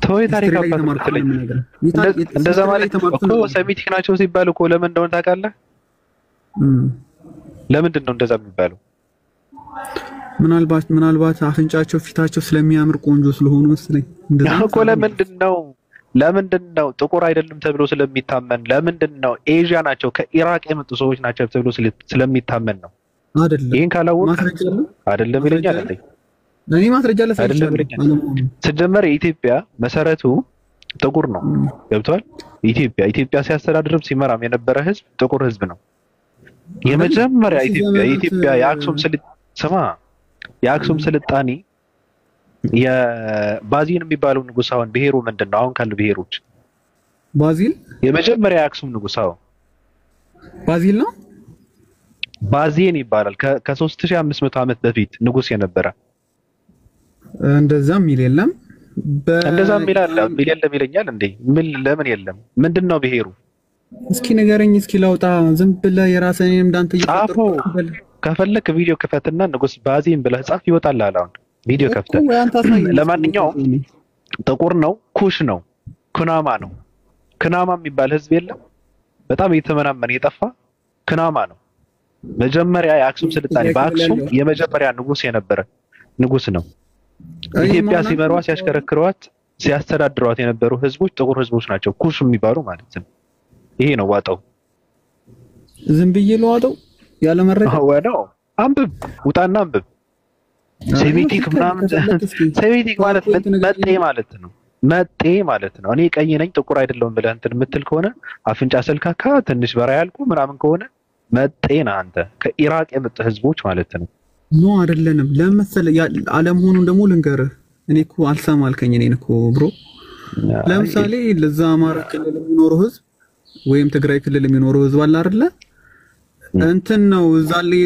ተወይ ታሪክ አባት ምትለኝ እንደዛ ማለት እኮ ሴሜቲክ ናቸው ሲባል እኮ ለምን እንደሆነ ታውቃለህ? ለምንድን ነው እንደዛ የሚባለው? ምናልባት አፍንጫቸው ፊታቸው ስለሚያምር ቆንጆ ስለሆኑ መስለኝ እንደዛ እኮ። ለምንድን ነው ጥቁር አይደለም ተብሎ ስለሚታመን? ለምንድን ነው ኤዥያ ናቸው ከኢራቅ የመጡ ሰዎች ናቸው ተብሎ ስለሚታመን ነው አይደለም? ይሄን ካላወቅ አይደለም ይለኛል አይደል? እኔ ማስረጃ ለሰይቻለሁ። ሲጀመር የኢትዮጵያ መሰረቱ ጥቁር ነው። ገብቷል? ኢትዮጵያ ሲያስተዳድርም ሲመራም የነበረ ህዝብ ጥቁር ህዝብ ነው። የመጀመሪያ ኢትዮጵያ የአክሱም ስልጣኔ የባዚን የሚባለው ንጉስ አሁን ብሔሩ ምንድነው? አሁን ካሉ ብሔሮች ባዚል የመጀመሪያ የአክሱም ንጉስ አሁን ባዚል ነው። ባዚን ይባላል። ከ3500 ዓመት በፊት ንጉስ የነበረ እንደዛም ይልለም እንደዛም ይልለም ይለኛል እንዴ? ለምን የለም? ምንድነው ብሔሩ? እስኪ ንገረኝ። እስኪ ላውጣ ዝም ብለህ የራስህን እንዳንተ ይፈጥሩ ከፈለክ ቪዲዮ ክፈትና ንጉስ ባዚን ብለህ ጻፍ ይወጣልሃል። አሁን ቪዲዮ ከፍተህ ለማንኛውም ጥቁር ነው፣ ኩሽ ነው፣ ኩናማ ነው። ኩናማ የሚባል ህዝብ የለም። በጣም እየተመናመነ የጠፋ ኩናማ ነው። መጀመሪያ የአክሱም ስልጣኔ በአክሱም የመጀመሪያ ንጉስ የነበረ ንጉስ ነው። ኢትዮጵያ ሲመሯት ሲያሽከረክሯት ሲያስተዳድሯት የነበሩ ህዝቦች ጥቁር ህዝቦች ናቸው፣ ኩሽ የሚባሉ ማለት ነው። ይሄ ነው ዋጣው። ዝም ብዬ ለዋጣው ያለ መረጃ ወዳው አንብብ፣ ውጣና አንብብ። ሴሜቲክ ምናምን ሴሜቲክ ማለት መጤ ማለት ነው። መጤ ማለት ነው። እኔ ቀይ ነኝ ጥቁር አይደለም ብለህ እንትን የምትል ከሆነ አፍንጫ ሰልካካ ትንሽ በራ ያልኩ ምናምን ከሆነ መጤ ነህ አንተ። ከኢራቅ የመጡ ህዝቦች ማለት ነው። ኖ አይደለንም። ለምሳሌ አለመሆኑን ደግሞ ልንገርህ። እኔ እኮ አልሰማ አልከኝ። እኔን እኮ ብሮ ለምሳሌ ለዛ አማራ ክልል የሚኖረው ህዝብ ወይም ትግራይ ክልል የሚኖረው ህዝብ አለ አይደለ? እንትን ነው እዛ ላይ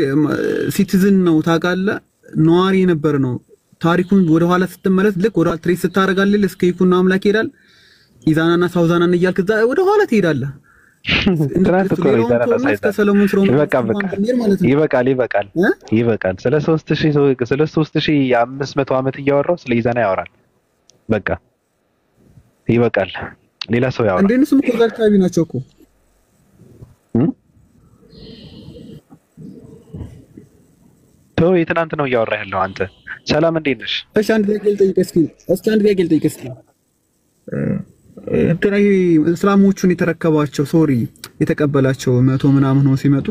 ሲቲዝን ነው ታውቃለህ፣ ነዋሪ ነበር ነው። ታሪኩን ወደ ኋላ ስትመለስ ልክ ወደ ኋላ ትሬስ ስታረጋለህ እስከ ይኩና አምላክ ይሄዳል። ኢዛናና ሳውዛናን እያልክ እዛ ወደ ኋላ ትሄዳለህ። ይበቃል። ስለ 3500 ዓመት እያወራው ስለ ኢዛና ያወራል። በቃ ይበቃል። ሌላ ሰው ያወራል። እንዴ እነሱም እኮ አካባቢ ናቸው እኮ ተው። የትናንት ነው እያወራ ያለው አንተ። ሰላም እንዴት ነሽ? እሺ አንድ ጥያቄ ልጠይቅህ እስኪ። እንትራይ እስላሞቹን የተረከባቸው ሶሪ የተቀበላቸው 100 ምናምን ነው ሲመጡ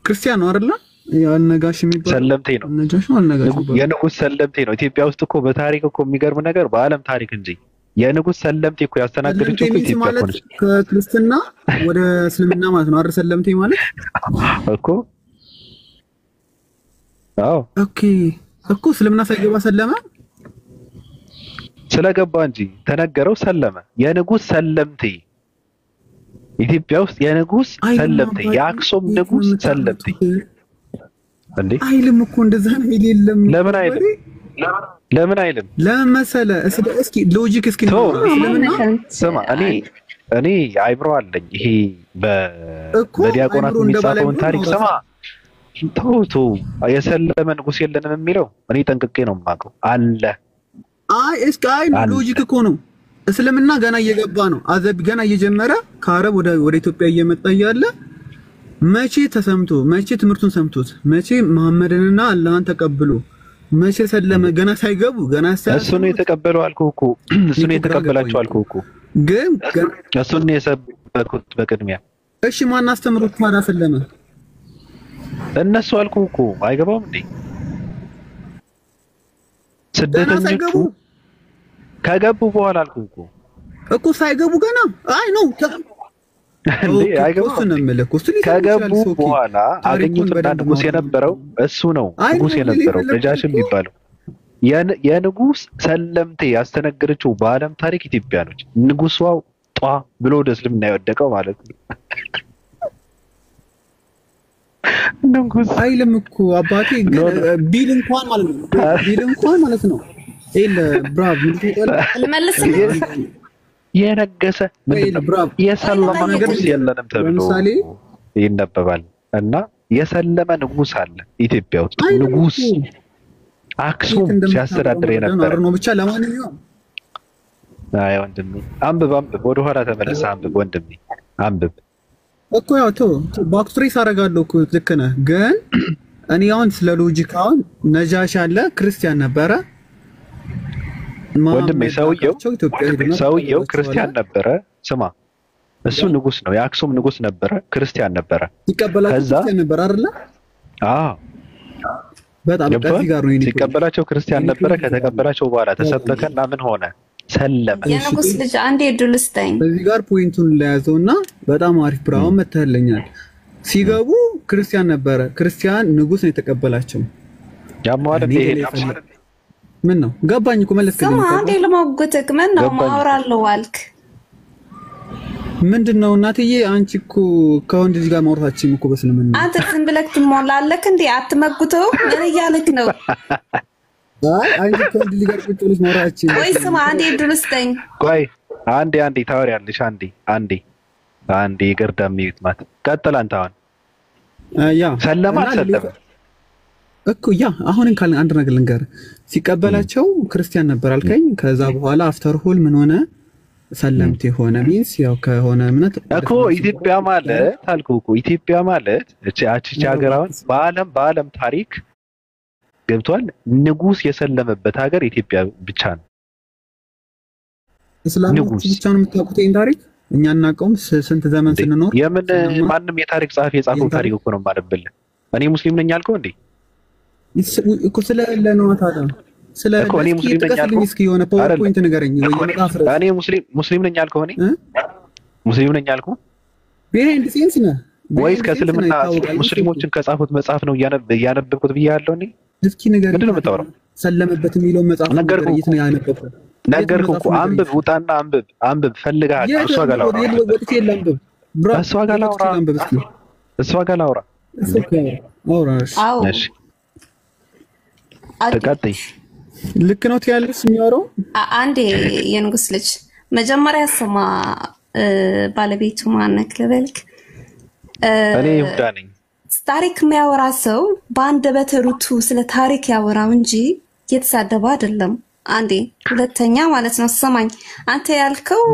ክርስቲያን ነው አይደል? ያልነጋሽ የሚባል ሰለምቴ ነው። ነጃሽ ነው አልነጋሽ የንጉስ ሰለምቴ ነው። ኢትዮጵያ ውስጥ እኮ በታሪክ እኮ የሚገርም ነገር በአለም ታሪክ እንጂ የንጉስ ሰለምቴ እኮ ያስተናገደችው ኢትዮጵያ እኮ ነች። ከክርስትና ወደ እስልምና ማለት ነው አይደል? ሰለምቴ ማለት እኮ አዎ ኦኬ እኮ እስልምና ሳይገባ ሰለመ ስለገባ እንጂ ተነገረው ሰለመ። የንጉስ ሰለምቴ ኢትዮጵያ ውስጥ የንጉስ ሰለምቴ የአክሱም ንጉስ ሰለምቴ እንዴ አይልም እኮ እንደዛ ነው የለም። ለምን አይልም? ለምን መሰለ እስኪ ሎጂክ እስኪ ስለምን ስማ እኔ እኔ አይብሮ አለኝ ይሄ እኮ በዲያቆናት አይምሮ እንደባላይ የሚጻፈውን ብሎ ታሪክ ነው ስማ ተውቶ የሰለመ ንጉስ የለንም የሚለው እኔ ጠንቅቄ ነው የማውቀው አለ። አይ እስኪ አይ ሎጂክ እኮ ነው። እስልምና ገና እየገባ ነው። አዘብ ገና እየጀመረ ከአረብ ወደ ኢትዮጵያ እየመጣ እያለ መቼ ተሰምቶ መቼ ትምህርቱን ሰምቶት መቼ መሐመድንና አላህን ተቀብሎ መቼ ሰለመ? ገና ሳይገቡ ገና እሱ ነው የተቀበለው አልኩህ እኮ እሱ ነው የተቀበላቸው አልኩህ እኮ ግን እሱ ነው የሰበኩት በቅድሚያ። እሺ ማን አስተምሮት ታዲያ ሰለመ? እነሱ አልኩህ እኮ አይገባም እንዴ? ስደተኞቹ ከገቡ በኋላ አልኩህ እኮ ሳይገቡ ገና አይ ነው እንዴ አይገባም። ከገቡ በኋላ አገኙትና ንጉስ የነበረው እሱ ነው። ንጉስ የነበረው ነጃሽ የሚባለው የንጉስ ሰለምቴ ያስተነገረችው በዓለም ታሪክ ኢትዮጵያ ነች። ንጉሷ ጧ ብሎ ወደ እስልምና የወደቀው ማለት ነው። ንጉስ አይልም እኮ አባቴ ቢል እንኳን ማለት ነው። ቢል እንኳን ማለት ነው። ኤል ብራቭ ልመልስ የነገሰ የሰለመ ንጉስ የለንም ተብሎ ይነበባል። እና የሰለመ ንጉስ አለ ኢትዮጵያ ውስጥ ንጉስ አክሱም ሲያስተዳድር የነበረ ነው። ብቻ ለማንኛውም አይ ወንድሜ አንብብ ወደ ኋላ ተመለስ አንብብ ወንድሜ አንብብ እኮ ያው ባክስትሬስ አደርጋለሁ እኮ ልክ ነህ። ግን እኔ አሁን ስለ ሎጂክ አሁን ነጃሽ አለ ክርስቲያን ነበረ ወንድሜ ሰውየው ክርስቲያን ነበረ። ስማ እሱ ንጉስ ነው የአክሱም ንጉስ ነበረ ክርስቲያን ነበረ። ይቀበላቸው ክርስቲያን ነበር አይደለ? አዎ በጣም ከዚህ ጋር ነው ሲቀበላቸው ክርስቲያን ነበረ። ከተቀበላቸው በኋላ ተሰበከና ምን ሆነ? ሰለመ። የንጉስ ልጅ አንዴ እድል ስጠኝ። እዚህ ጋር ፖይንቱን ለያዘውና በጣም አሪፍ ብራውን መተህልኛል። ሲገቡ ክርስቲያን ነበረ። ክርስቲያን ንጉስ ነው የተቀበላቸው። ያማዋል እንዴ ምን ነው ገባኝ እኮ መለስከኝ። ስማ አንዴ ለማውገትክ ምን ነው ማውራለው አልክ? ምንድነው እናትዬ አንቺ እኮ ከወንድ ልጅ ጋር ማውራታችን እኮ በስልምና አንተ ዝም ብለክ ትሞላለክ እንዴ? አትመጉተው ምን እያልክ ነው? አይ አንቺ ከወንድ ልጅ ጋር ቁጭ ብለሽ ማውራታችን ወይ ስማ አንዴ እድል ስጠኝ። ቆይ አንዴ ታወሪያለሽ አንዴ ገርዳሚት ማለት ቀጥል አንተ አሁን ያ ሰለማ ሰለመ እኮ ያ አሁን ካለ አንድ ነገር ልንገር። ሲቀበላቸው ክርስቲያን ነበር አልከኝ። ከዛ በኋላ አፍተር ሆል ምን ሆነ? ሰለምቴ ሆነ። ሚንስ ያው ከሆነ እምነት እኮ ኢትዮጵያ ማለት አልኩ እኮ ኢትዮጵያ ማለት እቺ ሀገራውን በዓለም ታሪክ ገብቷል። ንጉስ የሰለመበት ሀገር ኢትዮጵያ ብቻ ነው። እስላሞች ብቻ ነው የምታውቁት ይሄን ታሪክ። እኛ እናውቀውም ስንት ዘመን ስንኖር የምን ማንም የታሪክ ጸሐፊ የጻፈው ታሪክ እኮ ነው የማነብል። እኔ ሙስሊም ነኝ አልከው እንዴ? እኮ ስለሌለ ነው ታዲያ እኮ እኔ ሙስሊም ነኝ አልከው። እስኪ የሆነ ፓወርፖይንት ንገረኝ ወይ መጽሐፍ ረስ እኔ ሙስሊም ነኝ አልከው። እኔ ሙስሊም ነኝ አልከው ቢሃይንድ ሴንስ ነህ ወይስ ከእስልምና ሙስሊሞችን ከጻፉት መጽሐፍ ነው እያነበብኩት ብያለሁ? እኔ እስኪ ንገረኝ። ምንድን ነው የምታወራው? ሰለመበት የሚለው መጽሐፍ ነገርኩህ ነው ያነበብኩት። ነገርኩህ እኮ አንብብ፣ ውጣና አንብብ ፈልገህ እሷ ጋር ላውራ እሷ ጋር ላውራ እሺ ተቀጥይ ልክ ነው ትያለሽ የሚያወራው አንዴ የንጉስ ልጅ መጀመሪያ ስማ ባለቤቱ ማነክ ልበልክ? እኔ ይሁዳ ነኝ። ታሪክ የሚያወራ ሰው በአንደበተ ርቱዕ ስለ ታሪክ ያወራው እንጂ የተሳደበ አይደለም። አንዴ ሁለተኛ ማለት ነው ሰማኝ። አንተ ያልከው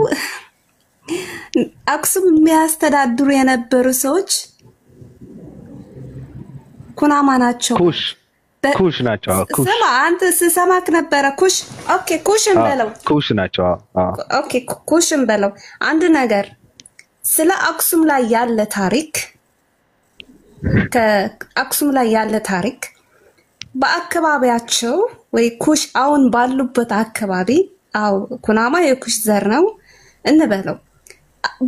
አክሱም የሚያስተዳድሩ የነበሩ ሰዎች ኩናማ ናቸው። ኩሽ ናቸው። ኩሽ ስማ አንተ ስሰማክ ነበረ። ኩሽ ኦኬ፣ ኩሽን በለው። ኩሽ ናቸው። ኦኬ፣ ኩሽን በለው። አንድ ነገር ስለ አክሱም ላይ ያለ ታሪክ ከአክሱም ላይ ያለ ታሪክ በአካባቢያቸው ወይ ኩሽ አሁን ባሉበት አካባቢ አው ኩናማ የኩሽ ዘር ነው እንበለው።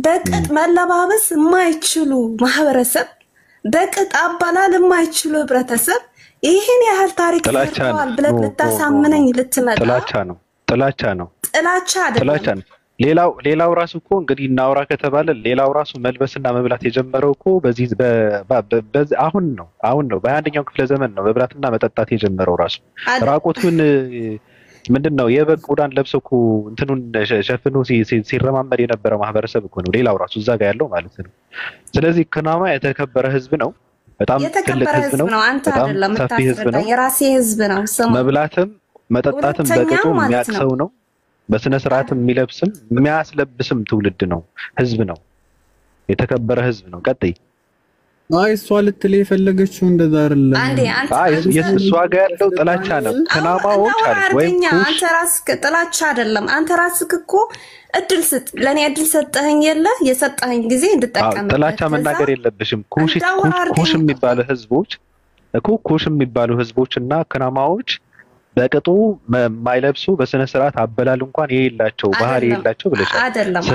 በቅጥ መለባበስ የማይችሉ ማህበረሰብ፣ በቅጥ አባላል የማይችሉ ህብረተሰብ ይሄን ያህል ታሪክ ተላልቷል ብለህ ልታሳምነኝ ልትመጣ ጥላቻ ነው። አይደለም። ሌላው ራሱ እኮ እንግዲህ እናውራ ከተባለ ሌላው ራሱ መልበስና መብላት የጀመረው እኮ በዚህ አሁን ነው በ21ኛው ክፍለ ዘመን ነው መብላትና መጠጣት የጀመረው። ራሱ ራቆቱን ምንድነው የበግ ቆዳን ለብሰው እኮ እንትኑን ሸፍኖ ሲረማመድ የነበረ ማህበረሰብ እኮ ነው ሌላው ራሱ እዛ ጋር ያለው ማለት ነው። ስለዚህ ኩናማ የተከበረ ህዝብ ነው። በጣም ትልቅ ህዝብ ነው። አንተ በጣም አይደለም ሰፊ ህዝብ ነው። የራሴ ህዝብ ነው። ስማ መብላትም መጠጣትም በቅጡ የሚያቅሰው ነው። በስነ ስርዓትም የሚለብስም የሚያስለብስም ትውልድ ነው፣ ህዝብ ነው። የተከበረ ህዝብ ነው። ቀጥይ። አይ እሷ ልትል የፈለገችው እንደዛ አይደለም። አይ እሷ ጋር ያለው ጥላቻ ነው። ኩናማዎች አሉ ወይ? አንተ ራስህ ጥላቻ አይደለም። አንተ ራስህ እኮ እድል ስጥ። ለኔ እድል ሰጠኸኝ የለ የሰጠኸኝ ጊዜ እንድጠቀም። ጥላቻ መናገር የለብሽም። ኩሽ የሚባሉ ህዝቦች እኮ ኩሽ የሚባሉ ህዝቦችና ኩናማዎች በቅጡ የማይለብሱ በስነ ስርዓት አበላል እንኳን የሌላቸው ባህሪ የሌላቸው ብለሻል። አይደለም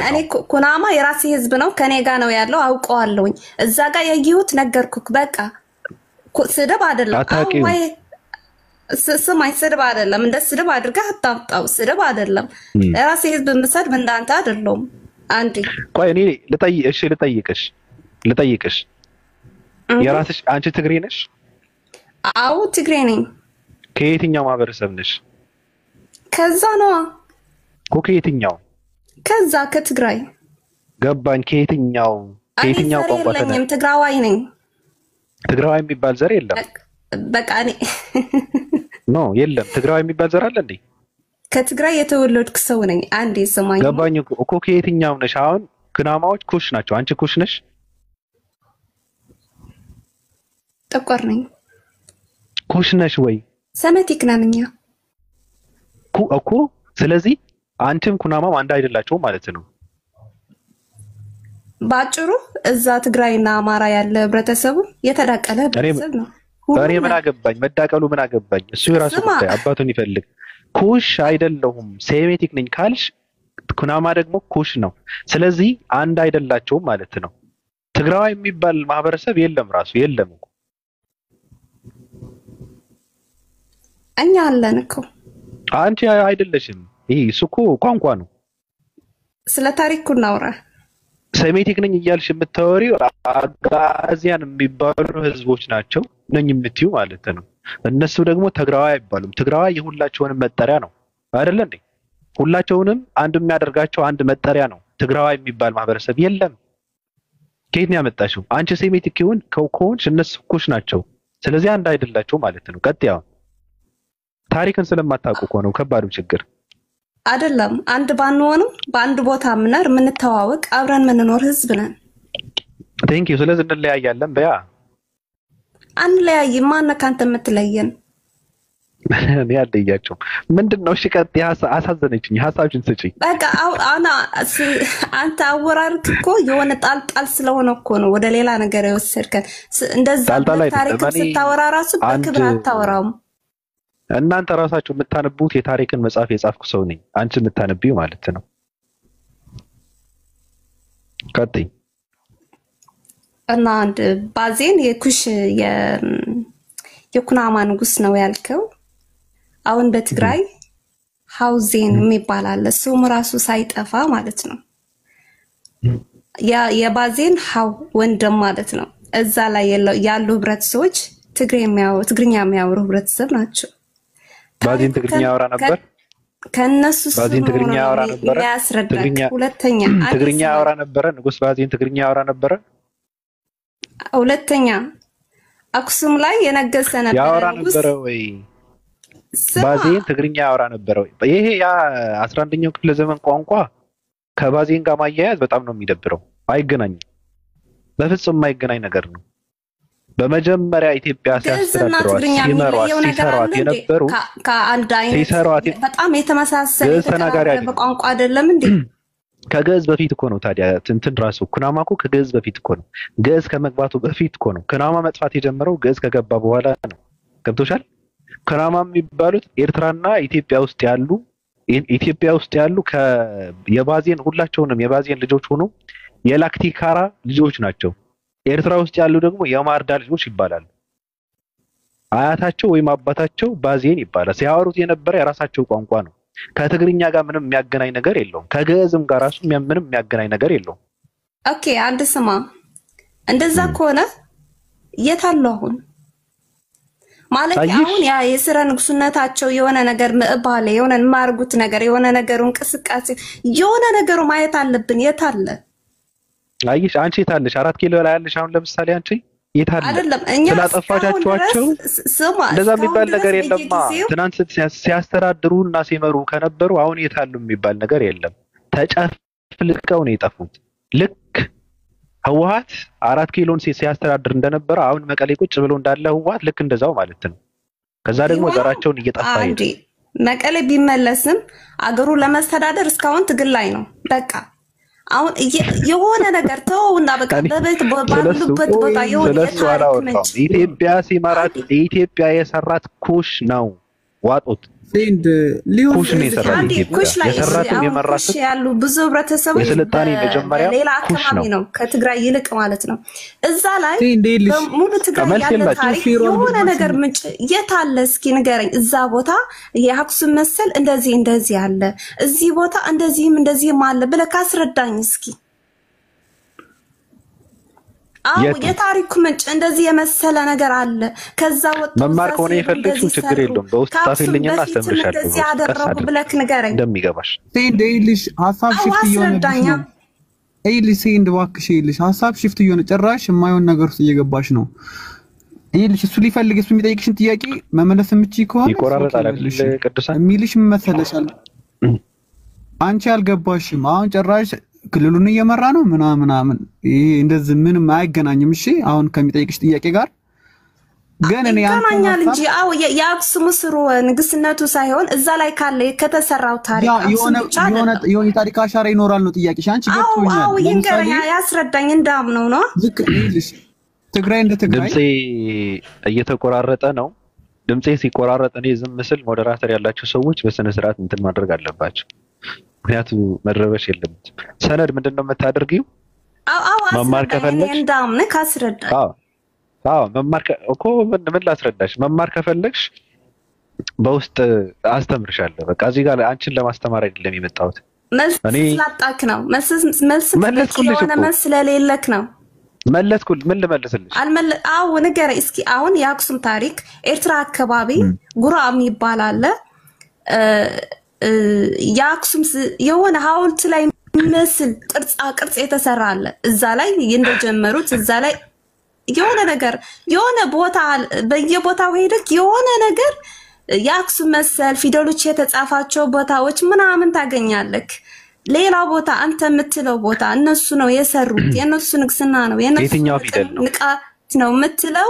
እኔ ኩናማ የራሴ ህዝብ ነው፣ ከኔ ጋር ነው ያለው፣ አውቀዋለሁኝ። እዛ ጋር ያየሁት ነገርኩክ። በቃ ስድብ አይደለም። አይ ስማኝ፣ ስድብ አይደለም። እንደ ስድብ አድርገህ አታምጣው። ስድብ አይደለም። የራሴ ህዝብ ምሰድ እንዳንተ አይደለም። አንዴ ቆይ እኔ ልጠይቅሽ የራስሽ አንቺ ትግሬ ነሽ? አዎ ትግሬ ነኝ። ከየትኛው ማህበረሰብ ነሽ? ከዛ ነው እኮ። ከየትኛው? ከዛ ከትግራይ። ገባኝ። ከየትኛው ቋንቋ ነኝ? ትግራዋይ ነኝ። ትግራዋይ የሚባል ዘር የለም። በቃ እኔ ኖ የለም። ትግራዋይ የሚባል ዘር አለ እንዴ? ከትግራይ የተወለድኩ ሰው ነኝ። አንዴ ስማኝ። ገባኝ እኮ። ከየትኛው ነሽ? አሁን ኩናማዎች ኩሽ ናቸው። አንቺ ኩሽ ነሽ? ጥቁር ነኝ። ኩሽ ነሽ ወይ? ሰመቲክ ነኝ እኮ። ስለዚህ አንቺም ኩናማም አንድ አይደላችሁም ማለት ነው። ባጭሩ እዛ ትግራይና አማራ ያለ ህብረተሰቡ የተዳቀለ ህብረተሰብ ነው። እኔ ምን አገባኝ? መዳቀሉ ምን አገባኝ? እሱ የራሱ ጉዳይ፣ አባቱን ይፈልግ። ኩሽ አይደለሁም ሴሜቲክ ነኝ ካልሽ ኩናማ ደግሞ ኩሽ ነው። ስለዚህ አንድ አይደላችሁም ማለት ነው። ትግራዋይ የሚባል ማህበረሰብ የለም፣ ራሱ የለም እኮ። እኛ አለን እኮ። አንቺ አይደለሽም። ይሄ እሱ እኮ ቋንቋ ነው። ስለ ታሪኩ እናውራ። ሴሜቲክ ነኝ እያልሽ የምታወሪው አጋዚያን የሚባሉ ህዝቦች ናቸው ነኝ የምትዩ ማለት ነው። እነሱ ደግሞ ትግራዋይ አይባሉም። ትግራዋይ የሁላቸውንም መጠሪያ ነው አይደለ እንዴ? ሁላቸውንም አንድ የሚያደርጋቸው አንድ መጠሪያ ነው። ትግራዋይ የሚባል ማህበረሰብ የለም። ከየት ነው ያመጣሽው? አንቺ ሴሜቲክ ከሆንሽ እነሱ ኩሽ ናቸው። ስለዚህ አንድ አይደላቸው ማለት ነው። ቀጥያው ታሪክን ስለማታውቁ እኮ ነው ከባዱ ችግር። አይደለም አንድ ባንሆንም በአንድ ቦታ ምናር የምንተዋወቅ አብረን የምንኖር ህዝብ ነን። ቴንክ ዩ። ስለዚህ እንለያያለን። በያ አንለያይም። ማነው ካንተ የምትለየን? እኔ አልለያቸውም። ምንድነው? እሺ ቀጥይ። አሳዘነችኝ። ሐሳብሽን ስጪ። በቃ አንተ አወራርክ እኮ የሆነ ጣልጣል ስለሆነ እኮ ነው ወደ ሌላ ነገር የወሰድከን። እንደዛ ታሪክ ስታወራ ራሱ በክብር አታወራውም። እናንተ ራሳችሁ የምታነቡት የታሪክን መጽሐፍ የጻፍኩ ሰው ነኝ። አንቺ የምታነቢው ማለት ነው። ቀጥይ። እና አንድ ባዜን የኩሽ የኩናማ ንጉስ ነው ያልከው። አሁን በትግራይ ሀውዜን የሚባል አለ። ስሙ ራሱ ሳይጠፋ ማለት ነው። የባዜን ሀው ወንድም ማለት ነው። እዛ ላይ ያሉ ህብረተሰቦች ትግርኛ የሚያወሩ ህብረተሰብ ናቸው። ባዜን ትግርኛ ያወራ ነበር። ከነሱ ባዜን ትግርኛ ያወራ ነበር። ሁለተኛ ትግርኛ ያወራ ነበር። ንጉስ ባዜን ትግርኛ ያወራ ነበር። ሁለተኛ አክሱም ላይ የነገሰ ነበር። ያወራ ነበር ወይ? ባዜን ትግርኛ ያወራ ነበር ወይ? ይሄ ያ 11ኛው ክፍለ ዘመን ቋንቋ ከባዜን ጋር ማያያዝ በጣም ነው የሚደብረው። አይገናኝም። በፍጹም የማይገናኝ ነገር ነው። በመጀመሪያ ኢትዮጵያ ሲያስተዳድሯት ሲሰሯት የነበሩ ከአንድ አይነት በጣም የተመሳሰለ ቋንቋ አይደለም እንዴ? ከግዕዝ በፊት እኮ ነው። ታዲያ እንትን ራሱ ኩናማ እኮ ከግዕዝ በፊት እኮ ነው። ግዕዝ ከመግባቱ በፊት እኮ ነው ኩናማ መጥፋት የጀመረው። ግዕዝ ከገባ በኋላ ነው። ገብቶሻል? ኩናማ የሚባሉት ኤርትራና ኢትዮጵያ ውስጥ ያሉ የባዜን ሁላቸውንም የባዜን ልጆች ሆኖ የላክቲካራ ልጆች ናቸው። ኤርትራ ውስጥ ያሉ ደግሞ የማርዳ ልጆች ይባላሉ። አያታቸው ወይም አባታቸው ባዜን ይባላል። ሲያወሩት የነበረ የራሳቸው ቋንቋ ነው። ከትግርኛ ጋር ምንም የሚያገናኝ ነገር የለውም። ከግዕዝም ጋር ራሱ ምንም የሚያገናኝ ነገር የለውም። ኦኬ አንድ ስማ፣ እንደዛ ከሆነ የት አለው አሁን? ማለት አሁን ያ የስረ ንጉስነታቸው የሆነ ነገር ምዕባለ የሆነ ማርጉት ነገር የሆነ ነገሩ እንቅስቃሴ የሆነ ነገሩ ማየት አለብን። የታለ አይሽ አንቺ የታለሽ 4 ኪሎ ላይ ያለሽ አሁን ለምሳሌ አንቺ የታለ አይደለም እኛ ስላጠፋቻቸው እንደዛ የሚባል ነገር የለማ። ትናንት ሲያስተዳድሩና ሲመሩ ከነበሩ አሁን የታሉ የሚባል ነገር የለም። ተጨፍልቀው ነው የጠፉት። ልክ ህወሓት 4 ኪሎን ሲያስተዳድር እንደነበረ አሁን መቀሌ ቁጭ ብሎ እንዳለ ህወሓት ልክ እንደዛው ማለት ነው። ከዛ ደግሞ ዘራቸውን እየጠፋ ይሄ መቀሌ ቢመለስም አገሩ ለማስተዳደር እስካሁን ትግል ላይ ነው። በቃ አሁን የሆነ ነገር ተውና በቃ በቤት ባሉበት ቦታ የሆነ ኢትዮጵያ ሲመራት ኢትዮጵያ የሰራት ኩሽ ነው ዋጡት ሴንድ ኩሽ ነው የሰራት የሰራትን የመራት ያሉ ብዙ ህብረተሰቦች የስልጣኔ መጀመሪያ ሌላ አካባቢ ነው ከትግራይ ይልቅ ማለት ነው። እዛ ላይ ሙሉ ትግራይ ያለ ታሪክ የሆነ ነገር ምንጭ የታለ እስኪ ንገረኝ። እዛ ቦታ የአክሱም መሰል እንደዚህ አለ፣ እዚህ ቦታ እንደዚህም አለ ብለህ ካስረዳኝ እስኪ። የታሪኩ ምንጭ እንደዚህ የመሰለ ነገር አለ። ከዛ ወጥቶ መማር ከሆነ የፈለግሽው ችግር የለውም። በውስጥ ጻፊልኝና አስተምርሻለሁ። እንደዚህ ያደረጉ ብለክ ንገረኝ እንደሚገባሽ። ሴንድ ሐሳብ ሽፍት እየሆነ ኤይልሽ ሴንድ እባክሽ ኤይልሽ ሐሳብ ሽፍት እየሆነ ጭራሽ የማይሆን ነገር ውስጥ እየገባሽ ነው። ኤይልሽ እሱ ሊፈልግ እሱ የሚጠይቅሽን ጥያቄ መመለስ የምትችይ ከሆነ ይቆራረጣል። ቅዱሳን የሚልሽ ምን መሰለሻል? አንቺ አልገባሽም። አሁን ጭራሽ ክልሉን እየመራ ነው ምናምን ይሄ እንደዚህ ምንም አይገናኝም። እሺ አሁን ከሚጠይቅሽ ጥያቄ ጋር ግን እኔ ያንተኛል እንጂ የአክሱም ስሩ ንግስነቱ ሳይሆን እዛ ላይ ካለ ከተሰራው ታሪክ የሆነ ታሪክ አሻራ ይኖራል ነው ጥያቄሽ። አንቺ ገብቶኛል። አዎ ይንገረኛ ያስረዳኝ እንዳምነው ነው። ልክ ይልሽ ትግራይ እንደ ትግራይ ድምጼ እየተቆራረጠ ነው። ድምጼ ሲቆራረጥ እኔ ዝም ስል ሞዴራተር ያላቸው ሰዎች በስነ ስርዓት እንትን ማድረግ አለባቸው። ምክንያቱም መረበሽ የለበትም። ሰነድ ምንድነው የምታደርጊው? መማር ከፈለግሽ እንዳምነህ ካስረዳኝ። መማር እኮ ምን ላስረዳሽ? መማር ከፈለግሽ በውስጥ አስተምርሻለሁ። በቃ እዚህ ጋር አንቺን ለማስተማር አይደለም የመጣሁት። መልስ ስላጣክ ነው። መልስ የሆነ መልስ ስለሌለክ ነው። መለስኩል። ምን ልመልስልሽ? አዎ ንገረኝ እስኪ። አሁን የአክሱም ታሪክ ኤርትራ አካባቢ ጉራ የሚባል አለ። የአክሱም የሆነ ሐውልት ላይ መስል ቅርጽ የተሰራ አለ። እዛ ላይ እንደጀመሩት እዛ ላይ የሆነ ነገር የሆነ ቦታ በየቦታው ሄደክ የሆነ ነገር የአክሱም መሰል ፊደሎች የተጻፋቸው ቦታዎች ምናምን ታገኛለክ። ሌላ ቦታ አንተ የምትለው ቦታ እነሱ ነው የሰሩት፣ የነሱ ንግስና ነው የነሱ ንቃት ነው የምትለው።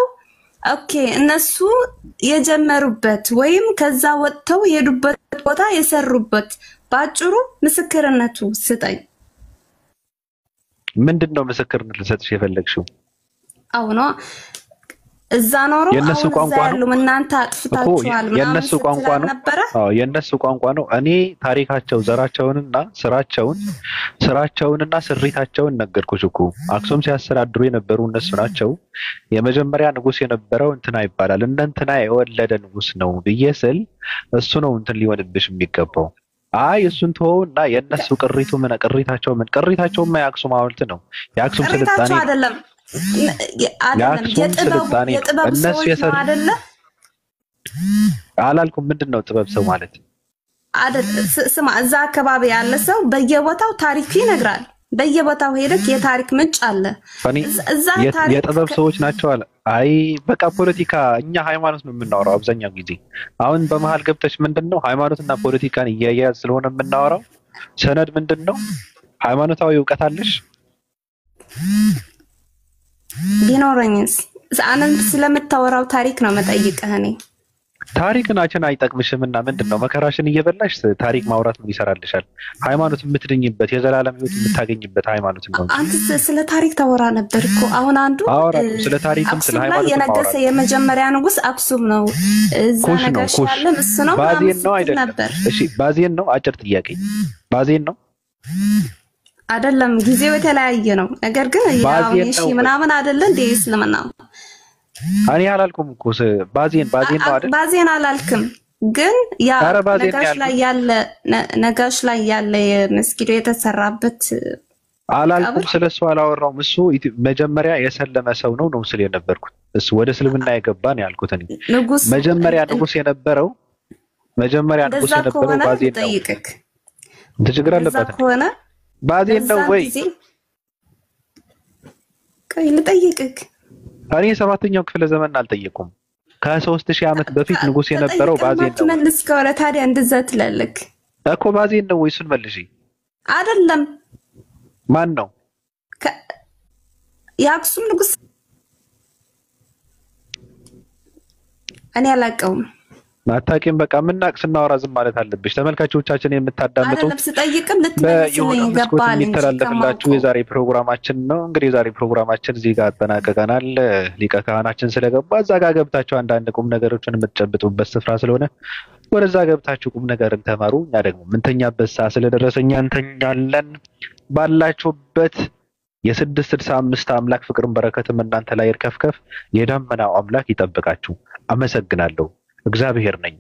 ኦኬ እነሱ የጀመሩበት ወይም ከዛ ወጥተው የሄዱበት ቦታ የሰሩበት ባጭሩ ምስክርነቱ ስጠኝ። ምንድነው ምስክርነት ልሰጥሽ የፈለግሽው? አሁን እዛ ኖሮ የነሱ ቋንቋ ነው እናንተ አጥፍታችኋል ምናምን የነሱ ቋንቋ ነው። አዎ የነሱ ቋንቋ ነው። እኔ ታሪካቸው ዘራቸውንና ስራቸውንና ስሪታቸውን ነገርኩሽ እኮ። አክሱም ሲያስተዳድሩ የነበሩ እነሱ ናቸው። የመጀመሪያ ንጉስ የነበረው እንትና ይባላል። እንትና የወለደ ንጉስ ነው ብዬ ስል እሱ ነው እንትን ሊሆንብሽ የሚገባው። አይ እሱን ተወውና የነሱ ቅሪታቸው የአክሱም ሐውልት ነው። የአክሱም ስልጣኔ አይደለም የጥበብ ሰዎች ነው አይደለ? አላልኩም። ምንድነው ጥበብ ሰው ማለት? ስማ እዛ አካባቢ ያለ ሰው በየቦታው ታሪክ ይነግራል። በየቦታው ሄደክ የታሪክ ምንጭ አለ። እዛ ታሪክ የጥበብ ሰዎች ናቸው አለ። አይ በቃ ፖለቲካ፣ እኛ ሃይማኖት ነው የምናወራው አብዛኛው ጊዜ። አሁን በመሃል ገብተሽ ምንድነው ሃይማኖትና ፖለቲካን እያያዝ ስለሆነ የምናወራው። ሰነድ ምንድነው? ሃይማኖታዊ ዕውቀት አለሽ? ቢኖረኝስ አንተ ስለምታወራው ታሪክ ነው መጠይቅህ። እኔ ታሪክናችን አይጠቅምሽምና ምንድነው መከራሽን እየበላሽ ታሪክ ማውራት ምን ይሰራልሻል? ሃይማኖት የምትድኝበት የዘላለም ህይወት የምታገኝበት ሃይማኖት ነው። አንተ ስለ ታሪክ ታወራ ነበር እኮ። አሁን አንዱ ስለ ታሪክም ስለ ሃይማኖት የነገሰ የመጀመሪያ ንጉስ አክሱም ነው። እዛ ነገሽ ያለ እሱ ነው። ባዜን ነው አይደለም? እሺ ባዜን ነው። አጭር ጥያቄ፣ ባዜን ነው አይደለም? ጊዜው የተለያየ ነው። ነገር ግን ያው እሺ ምናምን አይደለ እንዴ? እስልምና እኔ አላልኩም እኮ ባዜን ነው አይደል? ባዜን አላልክም። ግን ያ ነጋሽ ላይ ያለ የመስጊዱ የተሰራበት አላልኩም ስለሱ አላወራውም። እሱ መጀመሪያ የሰለመ ሰው ነው ስለ የነበርኩት እሱ ወደ እስልምና የገባን ያልኩት እኔ መጀመሪያ ንጉስ የነበረው ባዜን ነው። ችግር አለበት ባዜን ነው ወይ? ቆይ ልጠይቅክ። እኔ 7ኛው ክፍለ ዘመን አልጠየቁም። ከ3000 ዓመት በፊት ንጉስ የነበረው ባዜን ነው። መልስ ከሆነ ታዲያ እንደዛ ትላለክ እኮ ባዜን ነው ወይ? እሱን መልሺ። አይደለም ማን ነው? የአክሱም ንጉስ እኔ አላውቀውም። ማታቂም በቃ ምናቅ ስናወራ ዝም ማለት አለብሽ። ተመልካቾቻችን የምታዳምጡ በየሆነ መስኮት የሚተላለፍላችሁ የዛሬ ፕሮግራማችን ነው። እንግዲህ የዛሬ ፕሮግራማችን እዚህ ጋር አጠናቀቀናል። ሊቀ ካህናችን ስለገባ እዛ ጋር ገብታችሁ አንዳንድ ቁም ነገሮችን የምትጨብጡበት ስፍራ ስለሆነ ወደዛ ገብታችሁ ቁም ነገርን ተማሩ። እኛ ደግሞ ምንተኛበት ሰዓት ስለደረሰ እኛ እንተኛለን። ባላችሁበት የ665 አምላክ ፍቅርን በረከትም እናንተ ላይ ይርከፍከፍ። የደመናው አምላክ ይጠብቃችሁ። አመሰግናለሁ። እግዚአብሔር ነኝ።